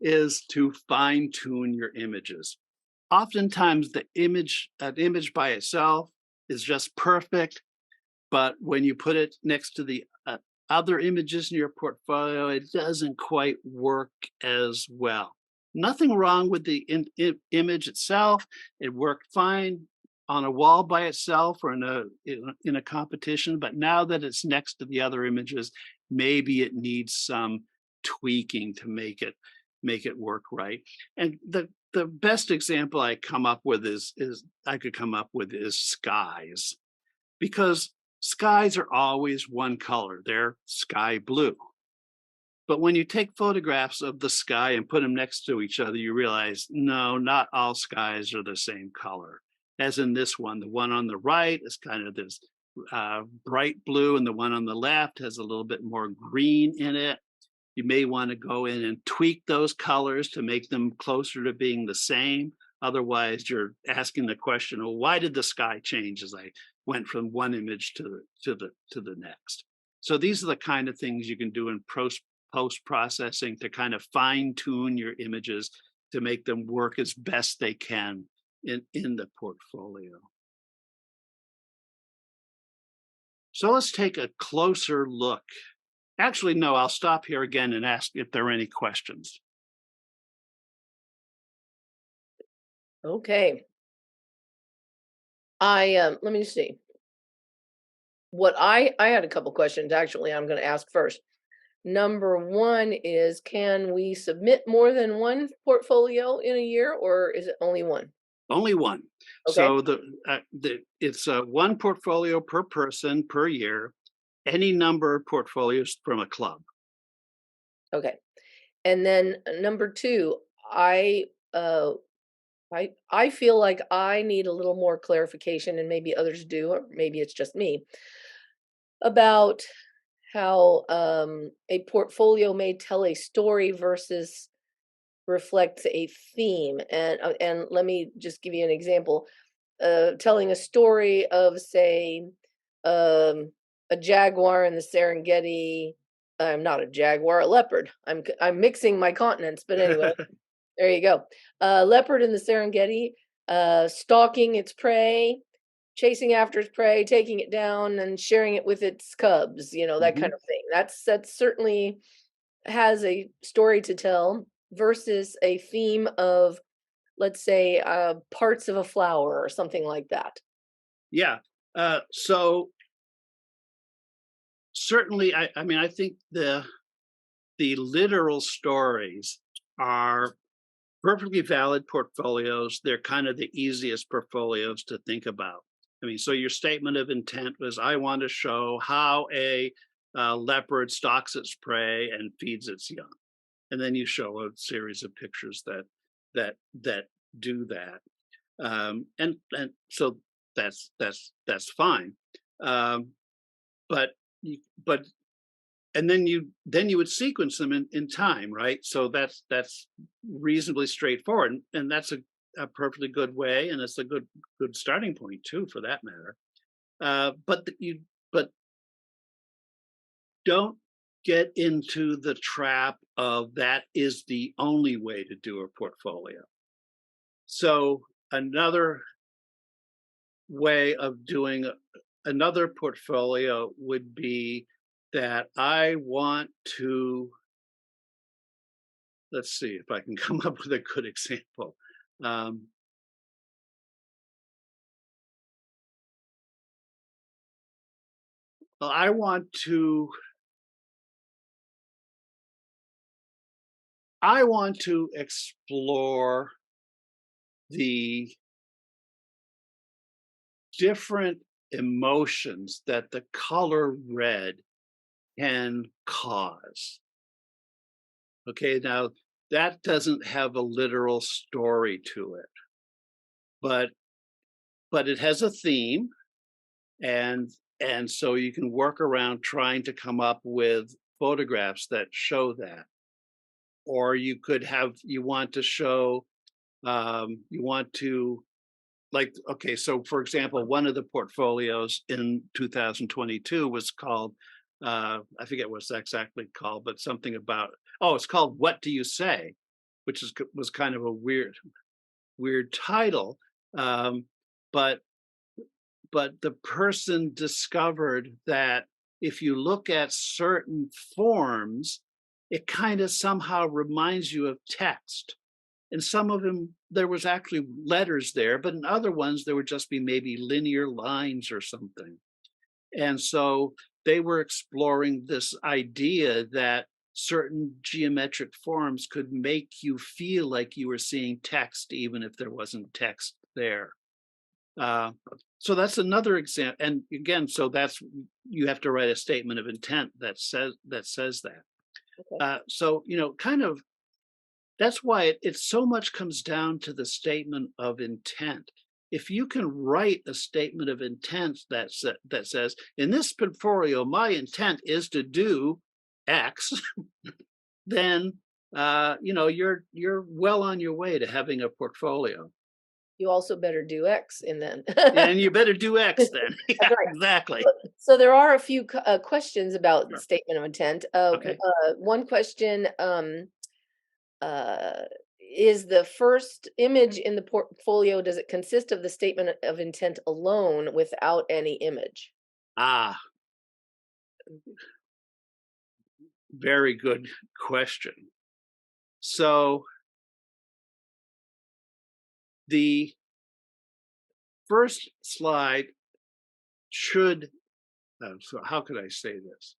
is to fine tune your images. Oftentimes an image by itself is just perfect, but when you put it next to the other images in your portfolio, it doesn't quite work as well. Nothing wrong with the image itself. It worked fine on a wall by itself or in a competition, but now that it's next to the other images, maybe it needs some tweaking to make it work right. And the the best example I come up with is I could come up with is skies, because skies are always one color. They're sky blue. But when you take photographs of the sky and put them next to each other, you realize, no, not all skies are the same color. As in this one, the one on the right is kind of this bright blue, and the one on the left has a little bit more green in it. You may want to go in and tweak those colors to make them closer to being the same. Otherwise, you're asking the question, well, why did the sky change as I went from one image to the next? So these are the kind of things you can do in post processing to kind of fine tune your images to make them work as best they can in the portfolio. So let's take a closer look. Actually, no, I'll stop here again and ask if there are any questions. Okay. Let me see. What I had a couple questions actually I'm going to ask first. Number one is, can we submit more than one portfolio in a year, or is it only one? Only one. Okay. So it's one portfolio per person per year, any number of portfolios from a club. Okay. And then number two, I uh I feel like I need a little more clarification, and maybe others do, or maybe it's just me, about how a portfolio may tell a story versus reflects a theme. And let me just give you an example. Telling a story of, say, um, a jaguar in the Serengeti. I'm not a jaguar, a leopard. I'm mixing my continents, but anyway, there you go. Leopard in the Serengeti, stalking its prey, chasing after its prey, taking it down, and sharing it with its cubs. That kind Mhm. of thing. That's certainly has a story to tell versus a theme of, let's say, parts of a flower or something like that. Yeah. So certainly, I mean, I think the literal stories are perfectly valid portfolios. They're kind of the easiest portfolios to think about. I mean, so your statement of intent was, I want to show how a leopard stalks its prey and feeds its young, and then you show a series of pictures that do that, and so that's fine. Um, but but and then you would sequence them in time, right? So that's reasonably straightforward, and that's a perfectly good way, and it's a good starting point too, for that matter. But don't get into the trap of that is the only way to do a portfolio. So another way of doing another portfolio would be that I want to, let's see if I can come up with a good example. Um, well, I want to explore the different emotions that the color red can cause. Okay, now that doesn't have a literal story to it, but it has a theme, and so you can work around trying to come up with photographs that show that. Or you want to show, you want to, like, okay, so for example, one of the portfolios in 2022 was called, I forget what's exactly called, but something about, oh, it's called What Do You Say, which was kind of a weird title. um, but the person discovered that if you look at certain forms, it kind of somehow reminds you of text. And some of them, there was actually letters there, but in other ones, there would just be maybe linear lines or something. And so they were exploring this idea that certain geometric forms could make you feel like you were seeing text, even if there wasn't text there. Uh, so that's another example. And again, so that's you have to write a statement of intent that says that. Okay. So kind of that's why it so much comes down to the statement of intent. If you can write a statement of intent that says, in this portfolio, my intent is to do X, then you're well on your way to having a portfolio. You also better do X in then. Yeah, and you better do X then. That's Yeah, right. exactly. So there are a few questions about the Sure. statement of intent. Okay. One question, uh, is the first image in the portfolio, does it consist of the statement of intent alone without any image? Ah, very good question. So the first slide should, so how could I say this?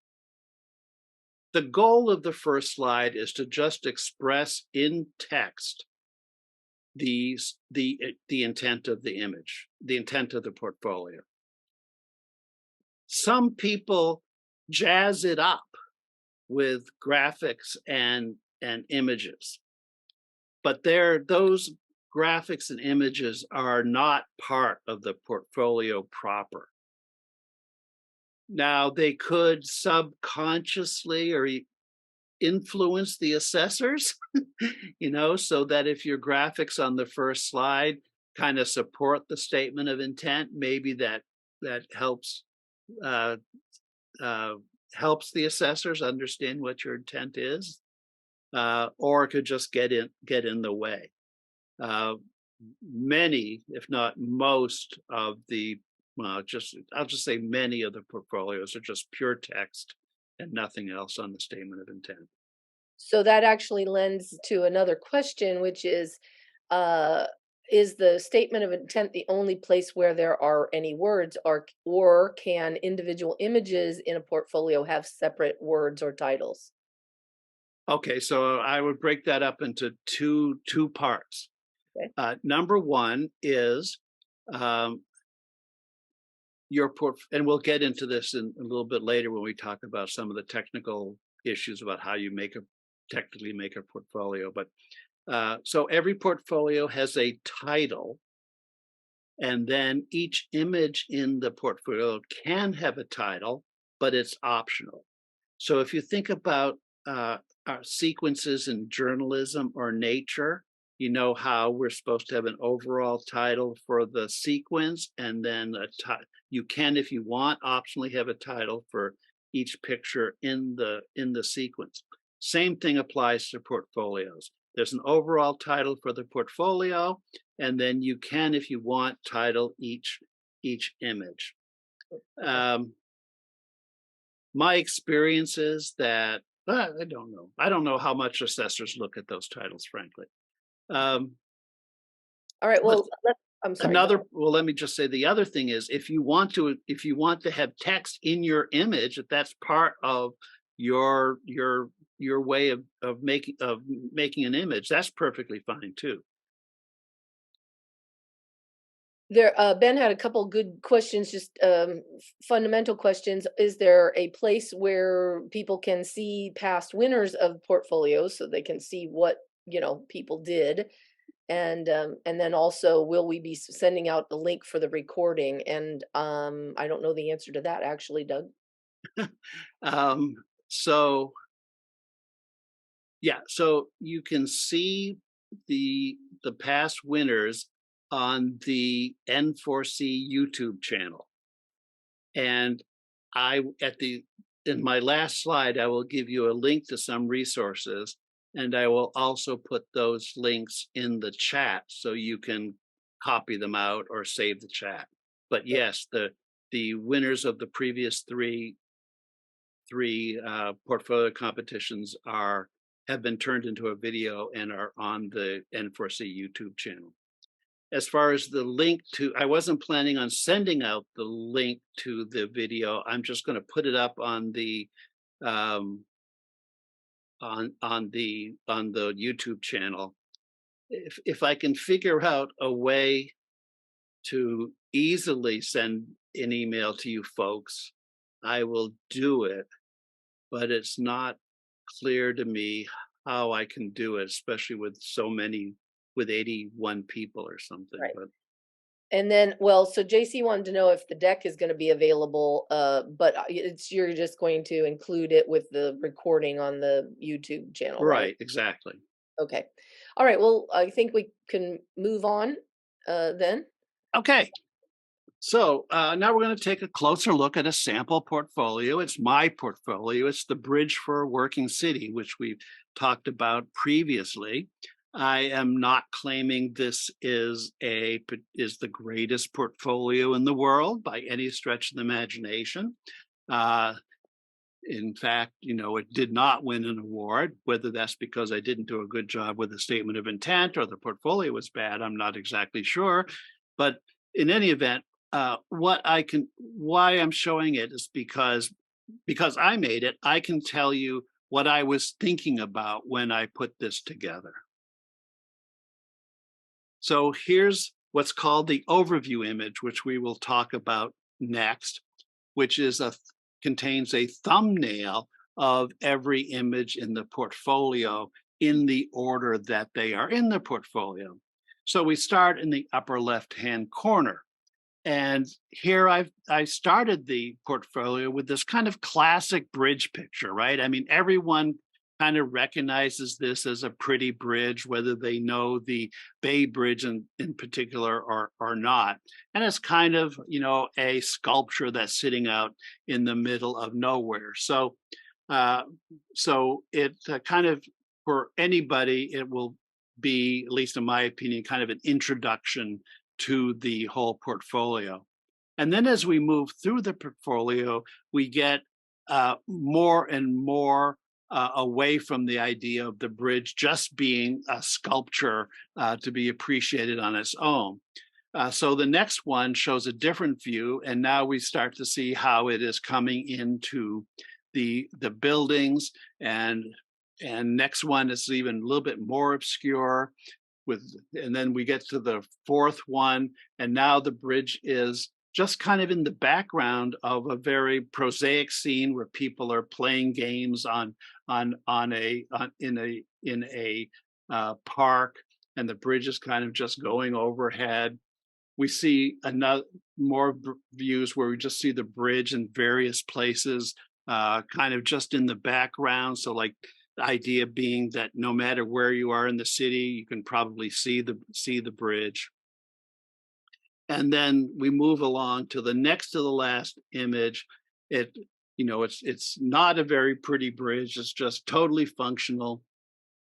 The goal of the first slide is to just express in text the intent of the image, the intent of the portfolio. Some people jazz it up with graphics and images, but those graphics and images are not part of the portfolio proper. Now, they could subconsciously or influence the assessors, so that if your graphics on the first slide kind of support the statement of intent, maybe that uh, uh, helps the assessors understand what your intent is, or it could just get in the way. Uh, Many, if not most, of the I'll just say many of the portfolios are just pure text and nothing else on the statement of intent. So that actually lends to another question, which uh, is the statement of intent the only place where there are any words, or can individual images in a portfolio have separate words or titles? Okay, so I would break that up into two parts. Okay. Number one is um, your and we'll get into this in a little bit later when we talk about some of the technical issues about how you technically make a portfolio. But so every portfolio has a title, and then each image in the portfolio can have a title, but it's optional. So if you think about sequences in journalism or nature, you know how we're supposed to have an overall title for the sequence, and then you can, if you want, optionally have a title for each picture in the sequence. Same thing applies to portfolios. There's an overall title for the portfolio, and then you can, if you want, title each image. Okay. My experience is that I don't know. I don't know how much assessors look at those titles, frankly. Um, All right. but I'm sorry. Go ahead. well, let me just say the other thing is if you want to have text in your image, if that's part of your your way of making an image, that's perfectly fine too. There, Ben had a couple good questions, just fundamental questions. Is there a place where people can see past winners of portfolios so they can see what people did? And then also, will we be sending out the link for the recording? And I don't know the answer to that actually, Doug. Um, so yeah, so you can see the past winners on the N4C YouTube channel. And I at the in my last slide, I will give you a link to some resources, and I will also put those links in the chat so you can copy them out or save the chat. But yes, the winners of the previous three portfolio competitions have been turned into a video and are on the N4C YouTube channel. As far as the link I wasn't planning on sending out the link to the video. I'm just going to put it up on the on the YouTube channel. If I can figure out a way to easily send an email to you folks, I will do it, but it's not clear to me how I can do it, especially with so many, with 81 people or something. Right. But And then, well, so JC wanted to know if the deck is going to be available, but you're just going to include it with the recording on the YouTube channel, right? right, exactly. Okay. All right. Well, I think we can move on then. Okay. So now we're going to take a closer look at a sample portfolio. It's my portfolio. It's the Bridge for a Working City, which we've talked about previously. I am not claiming this is the greatest portfolio in the world by any stretch of the imagination. Uh, in fact, it did not win an award. Whether that's because I didn't do a good job with the statement of intent or the portfolio was bad, I'm not exactly sure. But in any event, why I'm showing it is because I made it. I can tell you what I was thinking about when I put this together. So here's what's called the overview image, which we will talk about next, which contains a thumbnail of every image in the portfolio in the order that they are in the portfolio. So we start in the upper left-hand corner. And here I started the portfolio with this kind of classic bridge picture, right? I mean, everyone kind of recognizes this as a pretty bridge, whether they know the Bay Bridge in particular or not. And it's kind of, a sculpture that's sitting out in the middle of nowhere. Uh, so it kind of, for anybody, it will be, at least in my opinion, kind of an introduction to the whole portfolio. And then as we move through the portfolio, we get more and more away from the idea of the bridge just being a sculpture to be appreciated on its own. So the next one shows a different view, and now we start to see how it is coming into the buildings, and next one is even a little bit more obscure and then we get to the fourth one, and now the bridge is just kind of in the background of a very prosaic scene where people are playing games in a park, and the bridge is kind of just going overhead. We see another more views where we just see the bridge in various places, kind of just in the background. So like the idea being that no matter where you are in the city, you can probably see the bridge. And then we move along to the next to the last image. It's not a very pretty bridge. It's just totally functional.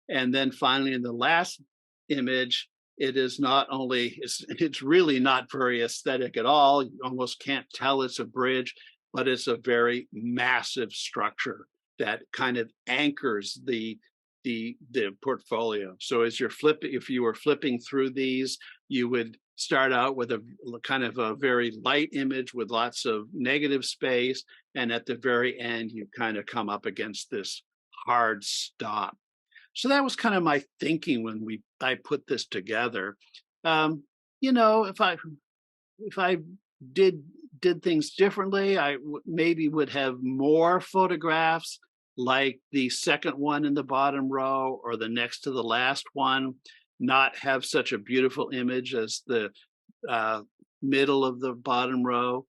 And then finally, in the last image, it is not only it's really not very aesthetic at all. You almost can't tell it's a bridge, but it's a very massive structure that kind of anchors the portfolio. So as if you were flipping through these, you would start out with a kind of a very light image with lots of negative space, and at the very end, you kind of come up against this hard stop. So that was kind of my thinking when I put this together. If I did things differently, maybe would have more photographs, like the second one in the bottom row or the next to the last one, not have such a beautiful image as the uh, middle of the bottom row.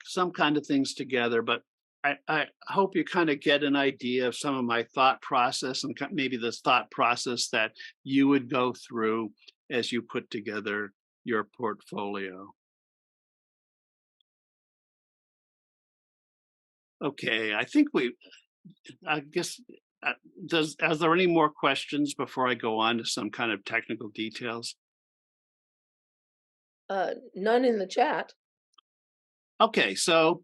Some kind of things together, but I hope you kind of get an idea of some of my thought process, and maybe this thought process that you would go through as you put together your portfolio. Okay, I guess, are there any more questions before I go on to some kind of technical details? None in the chat. Okay, so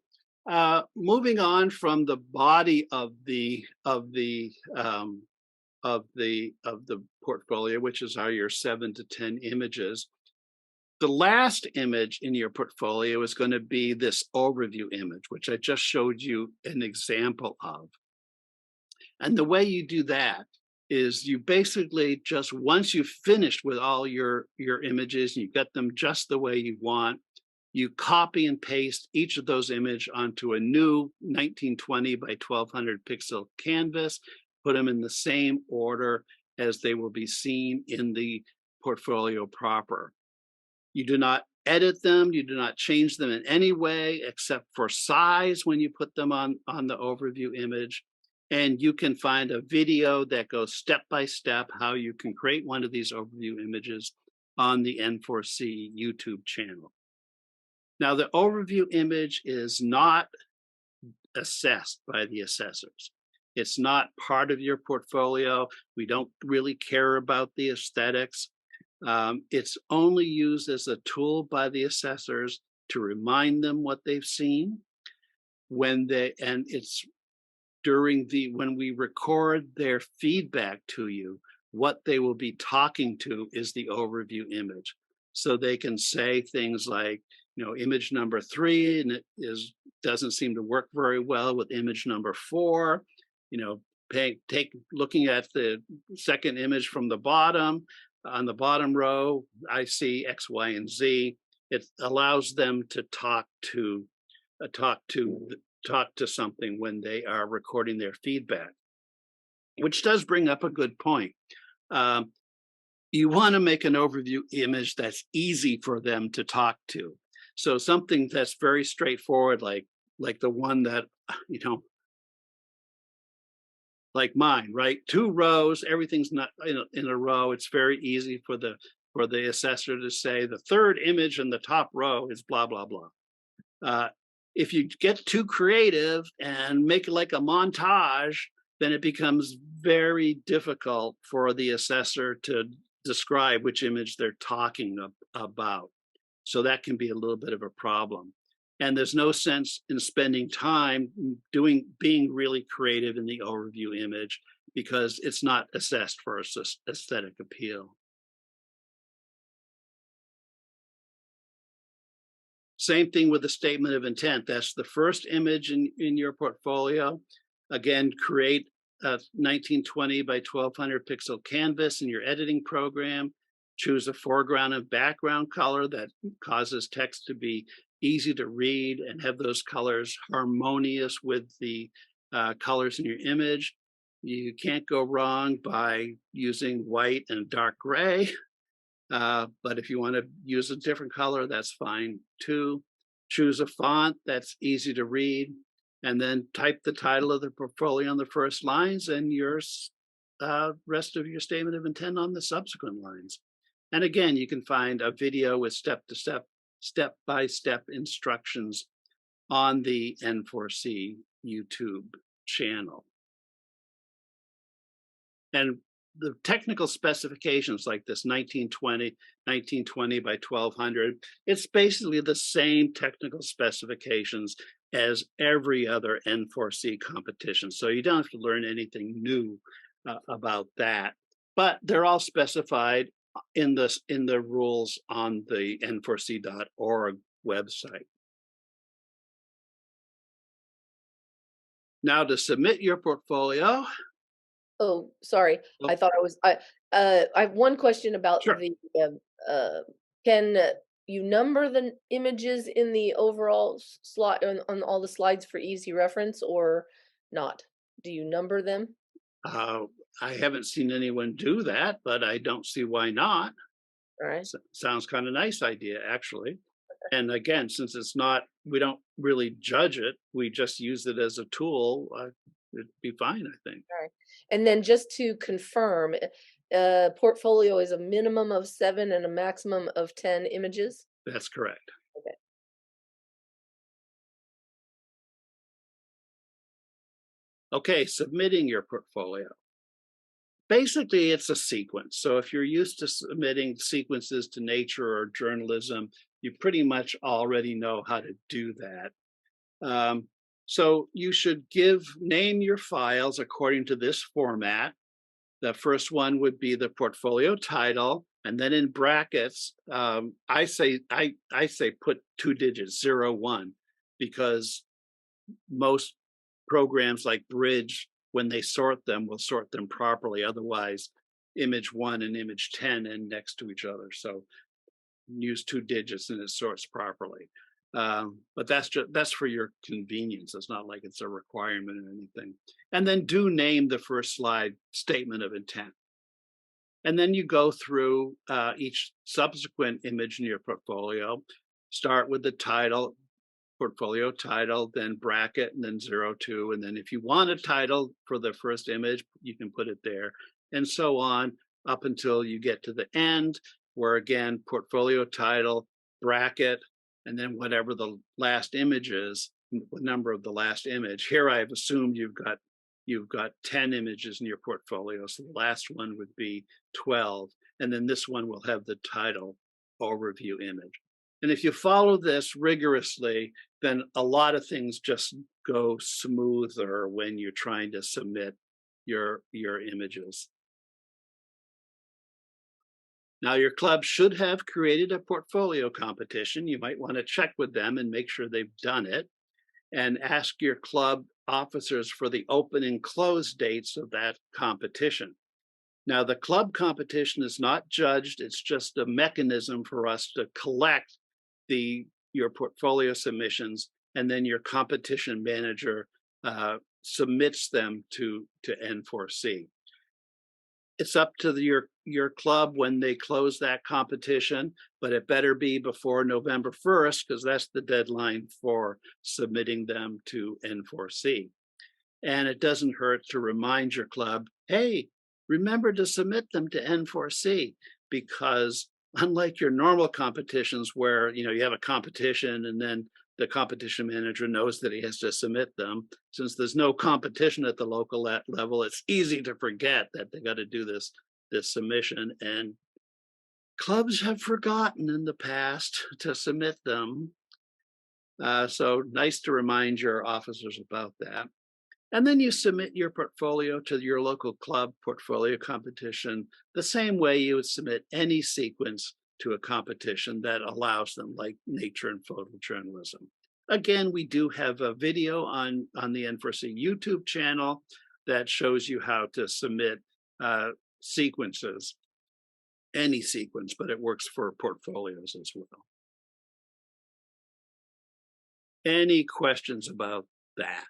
moving on from the body of the portfolio, which is your 7 to 10 images. The last image in your portfolio is going to be this overview image, which I just showed you an example of. And the way you do that is you basically just once you've finished with all your images and you've got them just the way you want, you copy and paste each of those images onto a new 1920 by 1200 pixel canvas, put them in the same order as they will be seen in the portfolio proper. You do not edit them, you do not change them in any way except for size when you put them on the overview image. And you can find a video that goes step by step how you can create one of these overview images on the N4C YouTube channel. Now, the overview image is not assessed by the assessors. It's not part of your portfolio. We don't really care about the aesthetics. It's only used as a tool by the assessors to remind them what they've seen and it's when we record their feedback to you, what they will be talking to is the overview image. So they can say things like, image number 3, and doesn't seem to work very well with image number 4. Looking at the second image from the bottom, on the bottom row, I see X, Y, and Z. It allows them to talk to something when they are recording their feedback, which does bring up a good point. You want to make an overview image that's easy for them to talk to. So something that's very straightforward, like the one that, like mine, right? 2 rows, everything's not in a row. It's very easy for the assessor to say the third image in the top row is blah, blah, blah. If you get too creative and make it like a montage, then it becomes very difficult for the assessor to describe which image they're talking about. So that can be a little bit of a problem. And there's no sense in spending time being really creative in the overview image because it's not assessed for aesthetic appeal. Same thing with the statement of intent. That's the first image in your portfolio. Again, create a 1920 by 1200 pixel canvas in your editing program. Choose a foreground and background color that causes text to be easy to read and have those colors harmonious with the colors in your image. You can't go wrong by using white and dark gray. But if you want to use a different color, that's fine too. Choose a font that's easy to read, and then type the title of the portfolio on the first lines and your rest of your statement of intent on the subsequent lines. And again, you can find a video with step-by-step instructions on the N4C YouTube channel. And the technical specifications like this 1920 by 1200, it's basically the same technical specifications as every other N4C competition. So you don't have to learn anything new about that. But they're all specified in the rules on the n4c.org website. Now to submit your portfolio. Oh, sorry. Oh. I thought I have one question about Sure. can you number the images in the overall slide on all the slides for easy reference or not? Do you number them? I haven't seen anyone do that, but I don't see why not. All right. Sounds kind of nice idea, actually. And again, since we don't really judge it, we just use it as a tool. It'd be fine, I think. All right. And then just to confirm, portfolio is a minimum of 7 and a maximum of 10 images? That's correct. Okay. Okay, submitting your portfolio. Basically, it's a sequence. So if you're used to submitting sequences to Nature or journalism, you pretty much already know how to do that. So you should name your files according to this format. The first one would be the portfolio title, and then in brackets, I say put 2 digits, 0, 1, because most programs like Bridge when they sort them, will sort them properly. Otherwise, image 1 and image 10 end next to each other. So use 2 digits and it sorts properly. But that's for your convenience. It's not like it's a requirement or anything. And then do name the first slide statement of intent. And then you go through each subsequent image in your portfolio. Start with the title, portfolio title, then bracket, and then 02. And then if you want a title for the first image, you can put it there, and so on up until you get to the end, where again, portfolio title, bracket, and then whatever the last image is, the number of the last image. Here I've assumed you've got 10 images in your portfolio, so the last one would be 12, and then this one will have the title overview image. And if you follow this rigorously, then a lot of things just go smoother when you're trying to submit your images. Now, your club should have created a portfolio competition. You might want to check with them and make sure they've done it, and ask your club officers for the open and close dates of that competition. Now, the club competition is not judged. It's just a mechanism for us to collect your portfolio submissions, and then your competition manager submits them to N4C. It's up to your club when they close that competition, but it better be before November 1st, because that's the deadline for submitting them to N4C. And it doesn't hurt to remind your club, hey, remember to submit them to N4C, because unlike your normal competitions where you have a competition and then the competition manager knows that he has to submit them, since there's no competition at the local level, it's easy to forget that they got to do this submission. And clubs have forgotten in the past to submit them. So nice to remind your officers about that. And then you submit your portfolio to your local club portfolio competition the same way you would submit any sequence to a competition that allows them, like nature and photojournalism. Again, we do have a video on the N4C YouTube channel that shows you how to submit sequences, any sequence, but it works for portfolios as well. Any questions about that?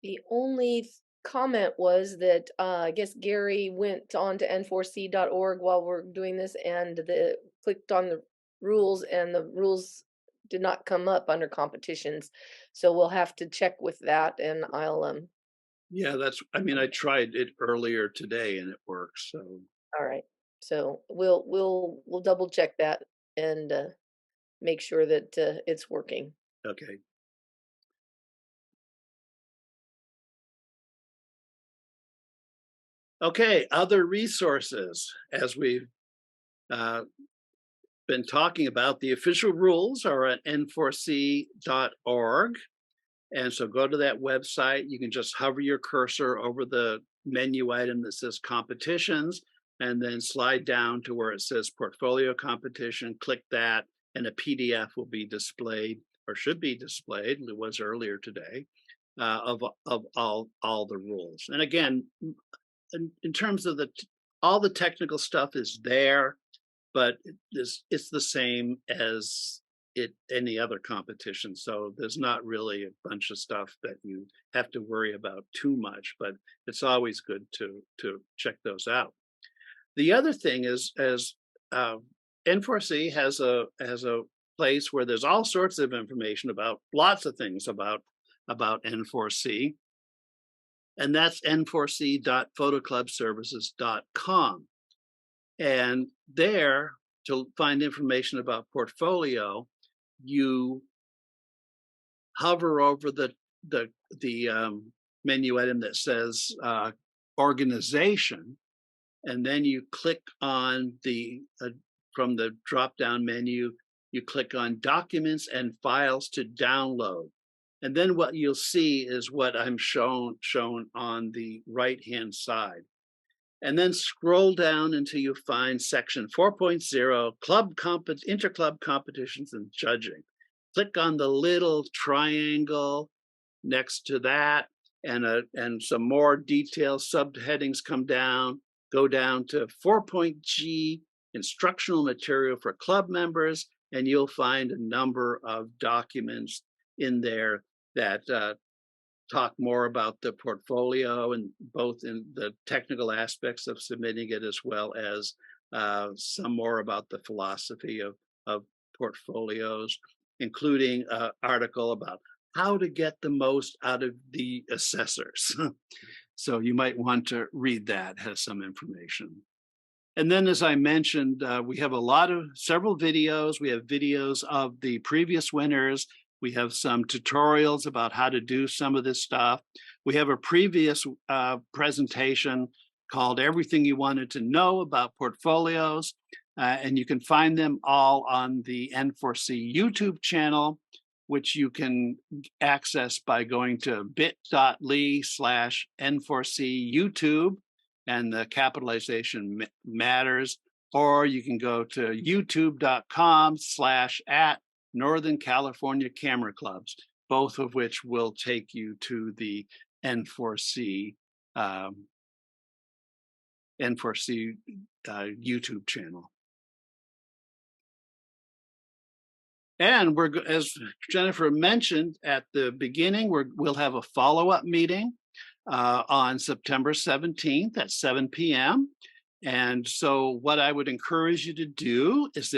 The only comment was that I guess Gary went on to n4c.org while we're doing this and clicked on the rules, and the rules did not come up under competitions. So we'll have to check with that, and I'll Yeah, I tried it earlier today and it works. So all right. So we'll double check that and make sure that it's working. okay. Okay, other resources. As we've been talking about, the official rules are at n4c.org. And so go to that website. You can just hover your cursor over the menu item that says competitions, and then slide down to where it says portfolio competition. Click that, and a PDF will be displayed, or should be displayed. It was earlier today, of all the rules. And again, in terms of all the technical stuff is there, but it's the same as any other competition. So there's not really a bunch of stuff that you have to worry about too much, but it's always good to check those out. The other thing is, as N4C has a place where there's all sorts of information about lots of things about N4C, and that's n4c.photoclubservices.com. And there, to find information about portfolio, you hover over the menu item that says organization, and then you click on from the drop-down menu, you click on documents and files to download. And then what you'll see is what I'm shown on the right-hand side. And then scroll down until you find section 4.0, interclub competitions and judging. click on the little triangle next to that, and some more detailed subheadings go down to 4.G, instructional material for club members, and you'll find a number of documents in there that talk more about the portfolio, and both in the technical aspects of submitting it, as well as some more about the philosophy of portfolios, including an article about how to get the most out of the assessors. So you might want to read that, has some information. And then, as I mentioned, we have several videos. We have videos of the previous winners. We have some tutorials about how to do some of this stuff. We have a previous presentation called Everything You Wanted to Know About Portfolios. And you can find them all on the N4C YouTube channel, which you can access by going to bit.ly/N4C YouTube, and the capitalization matters, or you can go to youtube.com/@Northern California Camera Clubs, both of which will take you to the N4C YouTube channel. And as Jennifer mentioned at the beginning, we'll have a follow-up meeting on September 17th at 7 p.m. And so what I would encourage you to do is,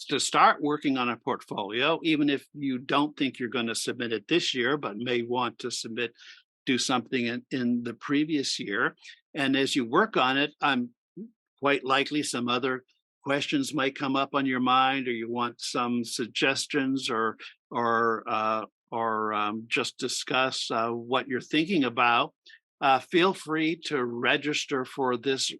to start working on a portfolio, even if you don't think you're going to submit it this year, but may want to do something in the previous year. And as you work on it, I'm quite likely some other questions might come up on your mind, or you want some suggestions, or just discuss what you're thinking about. Feel free to register for this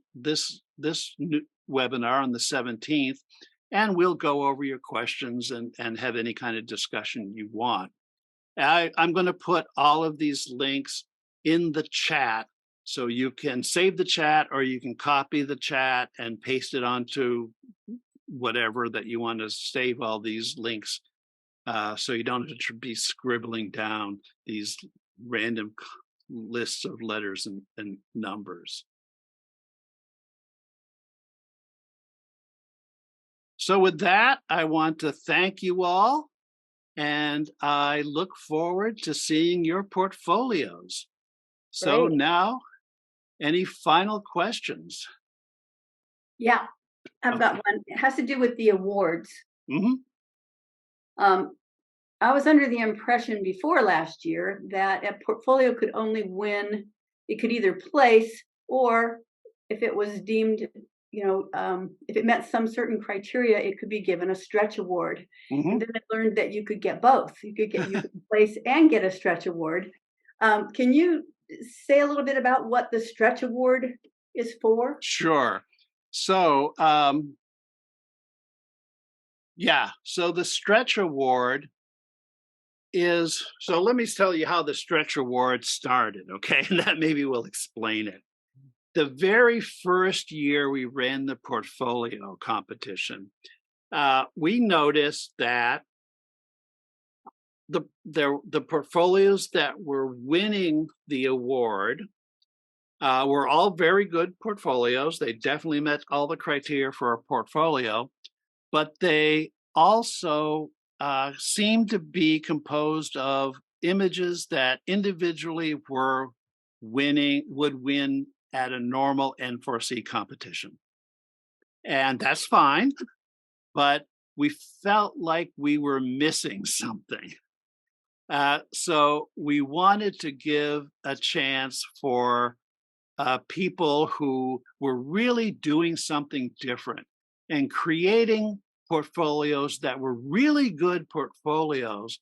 new webinar on the 17th, and we'll go over your questions and have any kind of discussion you want. I'm going to put all of these links in the chat, so you can save the chat, or you can copy the chat and paste it onto whatever that you want to save all these links, so you don't have to be scribbling down these random lists of letters and numbers. So with that, I want to thank you all, and I look forward to seeing your portfolios. So Great. now, any final questions? Yeah, I've got one. It has to do with the awards. Mm-hmm. I was under the impression before last year that a portfolio could only win, it could either place, or if it was deemed, if it met some certain criteria, it could be given a stretch award. Mm-hmm. And then I learned that you could get both. You could place and get a stretch award. Can you say a little bit about what the stretch award is for? Sure. So, so the stretch award let me tell you how the stretch award started, okay? And that maybe will explain it. The very first year we ran the portfolio competition, we noticed that the portfolios that were winning the award were all very good portfolios. They definitely met all the criteria for a portfolio, but they also seemed to be composed of images that individually would win at a normal N4C competition. And that's fine, but we felt like we were missing something. So we wanted to give a chance for people who were really doing something different and creating portfolios that were really good portfolios,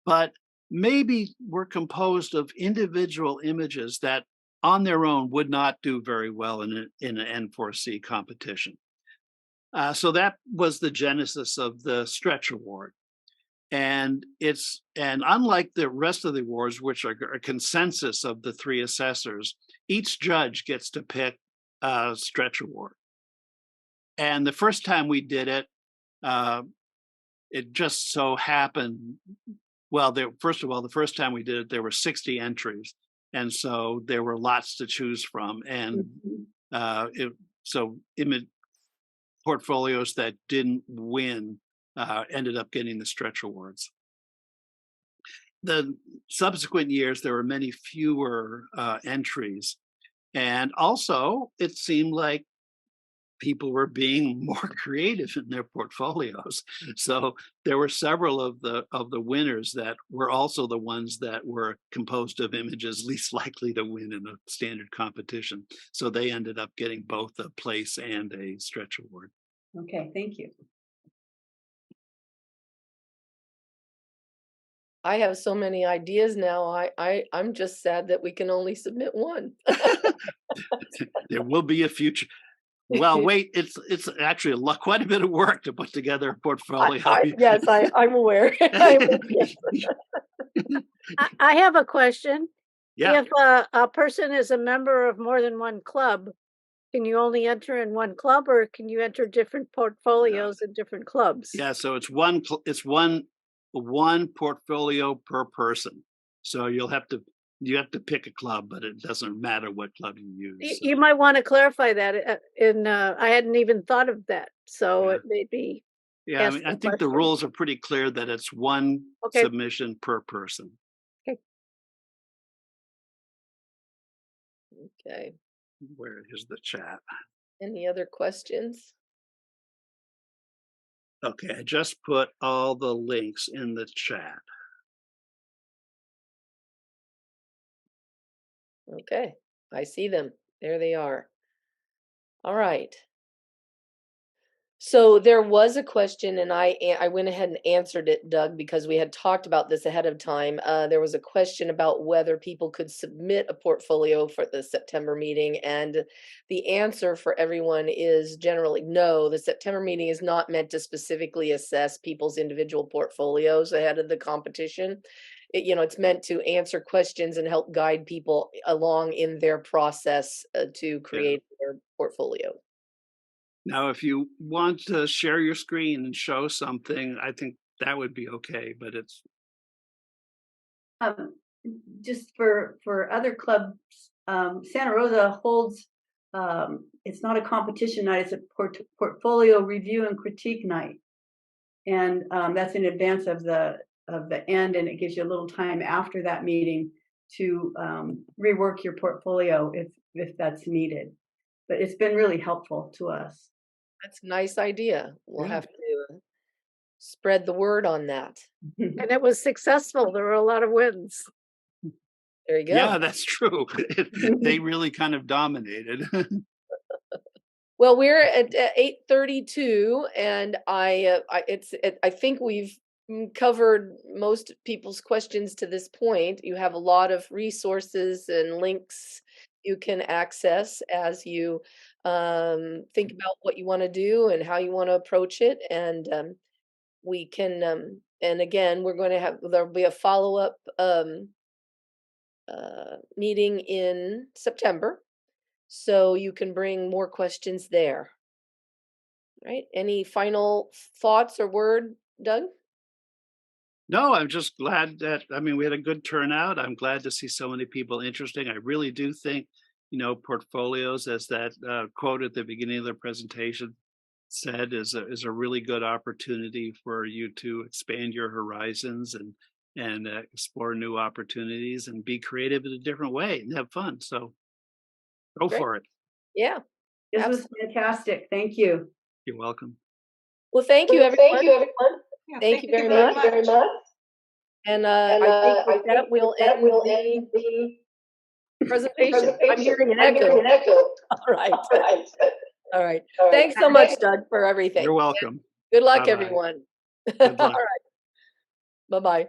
but maybe were composed of individual images that on their own would not do very well in an N4C competition. So that was the genesis of the Stretch Award. And unlike the rest of the awards, which are a consensus of the three assessors, each judge gets to pick a Stretch Award. And the first time we did it, it just so happened, well, first of all, the first time we did it, there were 60 entries. And so there were lots to choose from. And Mhm. so image portfolios that didn't win ended up getting the stretch awards. The subsequent years, there were many fewer entries. And also, it seemed like people were being more creative in their portfolios. So there were several of the winners that were also the ones that were composed of images least likely to win in a standard competition. So they ended up getting both a place and a stretch award. Okay, thank you. I have so many ideas now. I'm just sad that we can only submit one. There will be a future. Well, wait, it's actually quite a bit of work to put together a portfolio. Yes, I'm aware. I have a question. Yeah. If a person is a member of more than one club, can you only enter in one club, or can you enter different portfolios in different clubs? Yeah, so it's one portfolio per person. So you have to pick a club, but it doesn't matter what club you use. You might want to clarify that. I hadn't even thought of that, so Yeah. it may be. Yeah, I ask mean, I the think the question. rules are pretty clear that it's one Okay. submission per person. Okay. Where is the chat? Any other questions? Okay, I just put all the links in the chat. Okay, I see them. There they are. All right. So there was a question, and I went ahead and answered it, Doug, because we had talked about this ahead of time. There was a question about whether people could submit a portfolio for the September meeting, and the answer for everyone is generally no. The September meeting is not meant to specifically assess people's individual portfolios ahead of the competition. It's meant to answer questions and help guide people along in their process to create their portfolio. Now, if you want to share your screen and show something, I think that would be okay, but it's Um, just for other clubs, Santa Rosa holds. It's not a competition night; it's a portfolio review and critique night, and that's in advance of the end, and it gives you a little time after that meeting to rework your portfolio if that's needed. But it's been really helpful to us. That's a nice idea. We'll Yeah. have to spread the word on that. And it was successful. There were a lot of wins. There you go. Yeah, that's true. They really kind of dominated. Well, we're at 8:32, and I think we've covered most people's questions to this point. You have a lot of resources and links you can access as you think about what you want to do and how you want to approach it, and we can. And again, there'll be a follow-up meeting in September, so you can bring more questions there. Right? Any final thoughts or word, Doug? No, I'm just glad that, I mean, we had a good turnout. I'm glad to see so many people interesting. I really do think, portfolios, as that quote at the beginning of the presentation said, is a really good opportunity for you to expand your horizons and explore new opportunities and be creative in a different way and have fun. So go Great. for it. Yeah. This was fantastic. Thank you. You're welcome. Well, thank you, everyone. Thank you, everyone. Thank you very Thank much. you very much. And And I think I with think that, we'll that end will the end the presentation. I'm presentation. hearing an I'm hearing echo. an echo. All right. All right. All right. All right. Thanks so much, Doug, for everything. You're welcome. Good luck, Bye-bye. everyone. Good luck. All right. Bye-bye.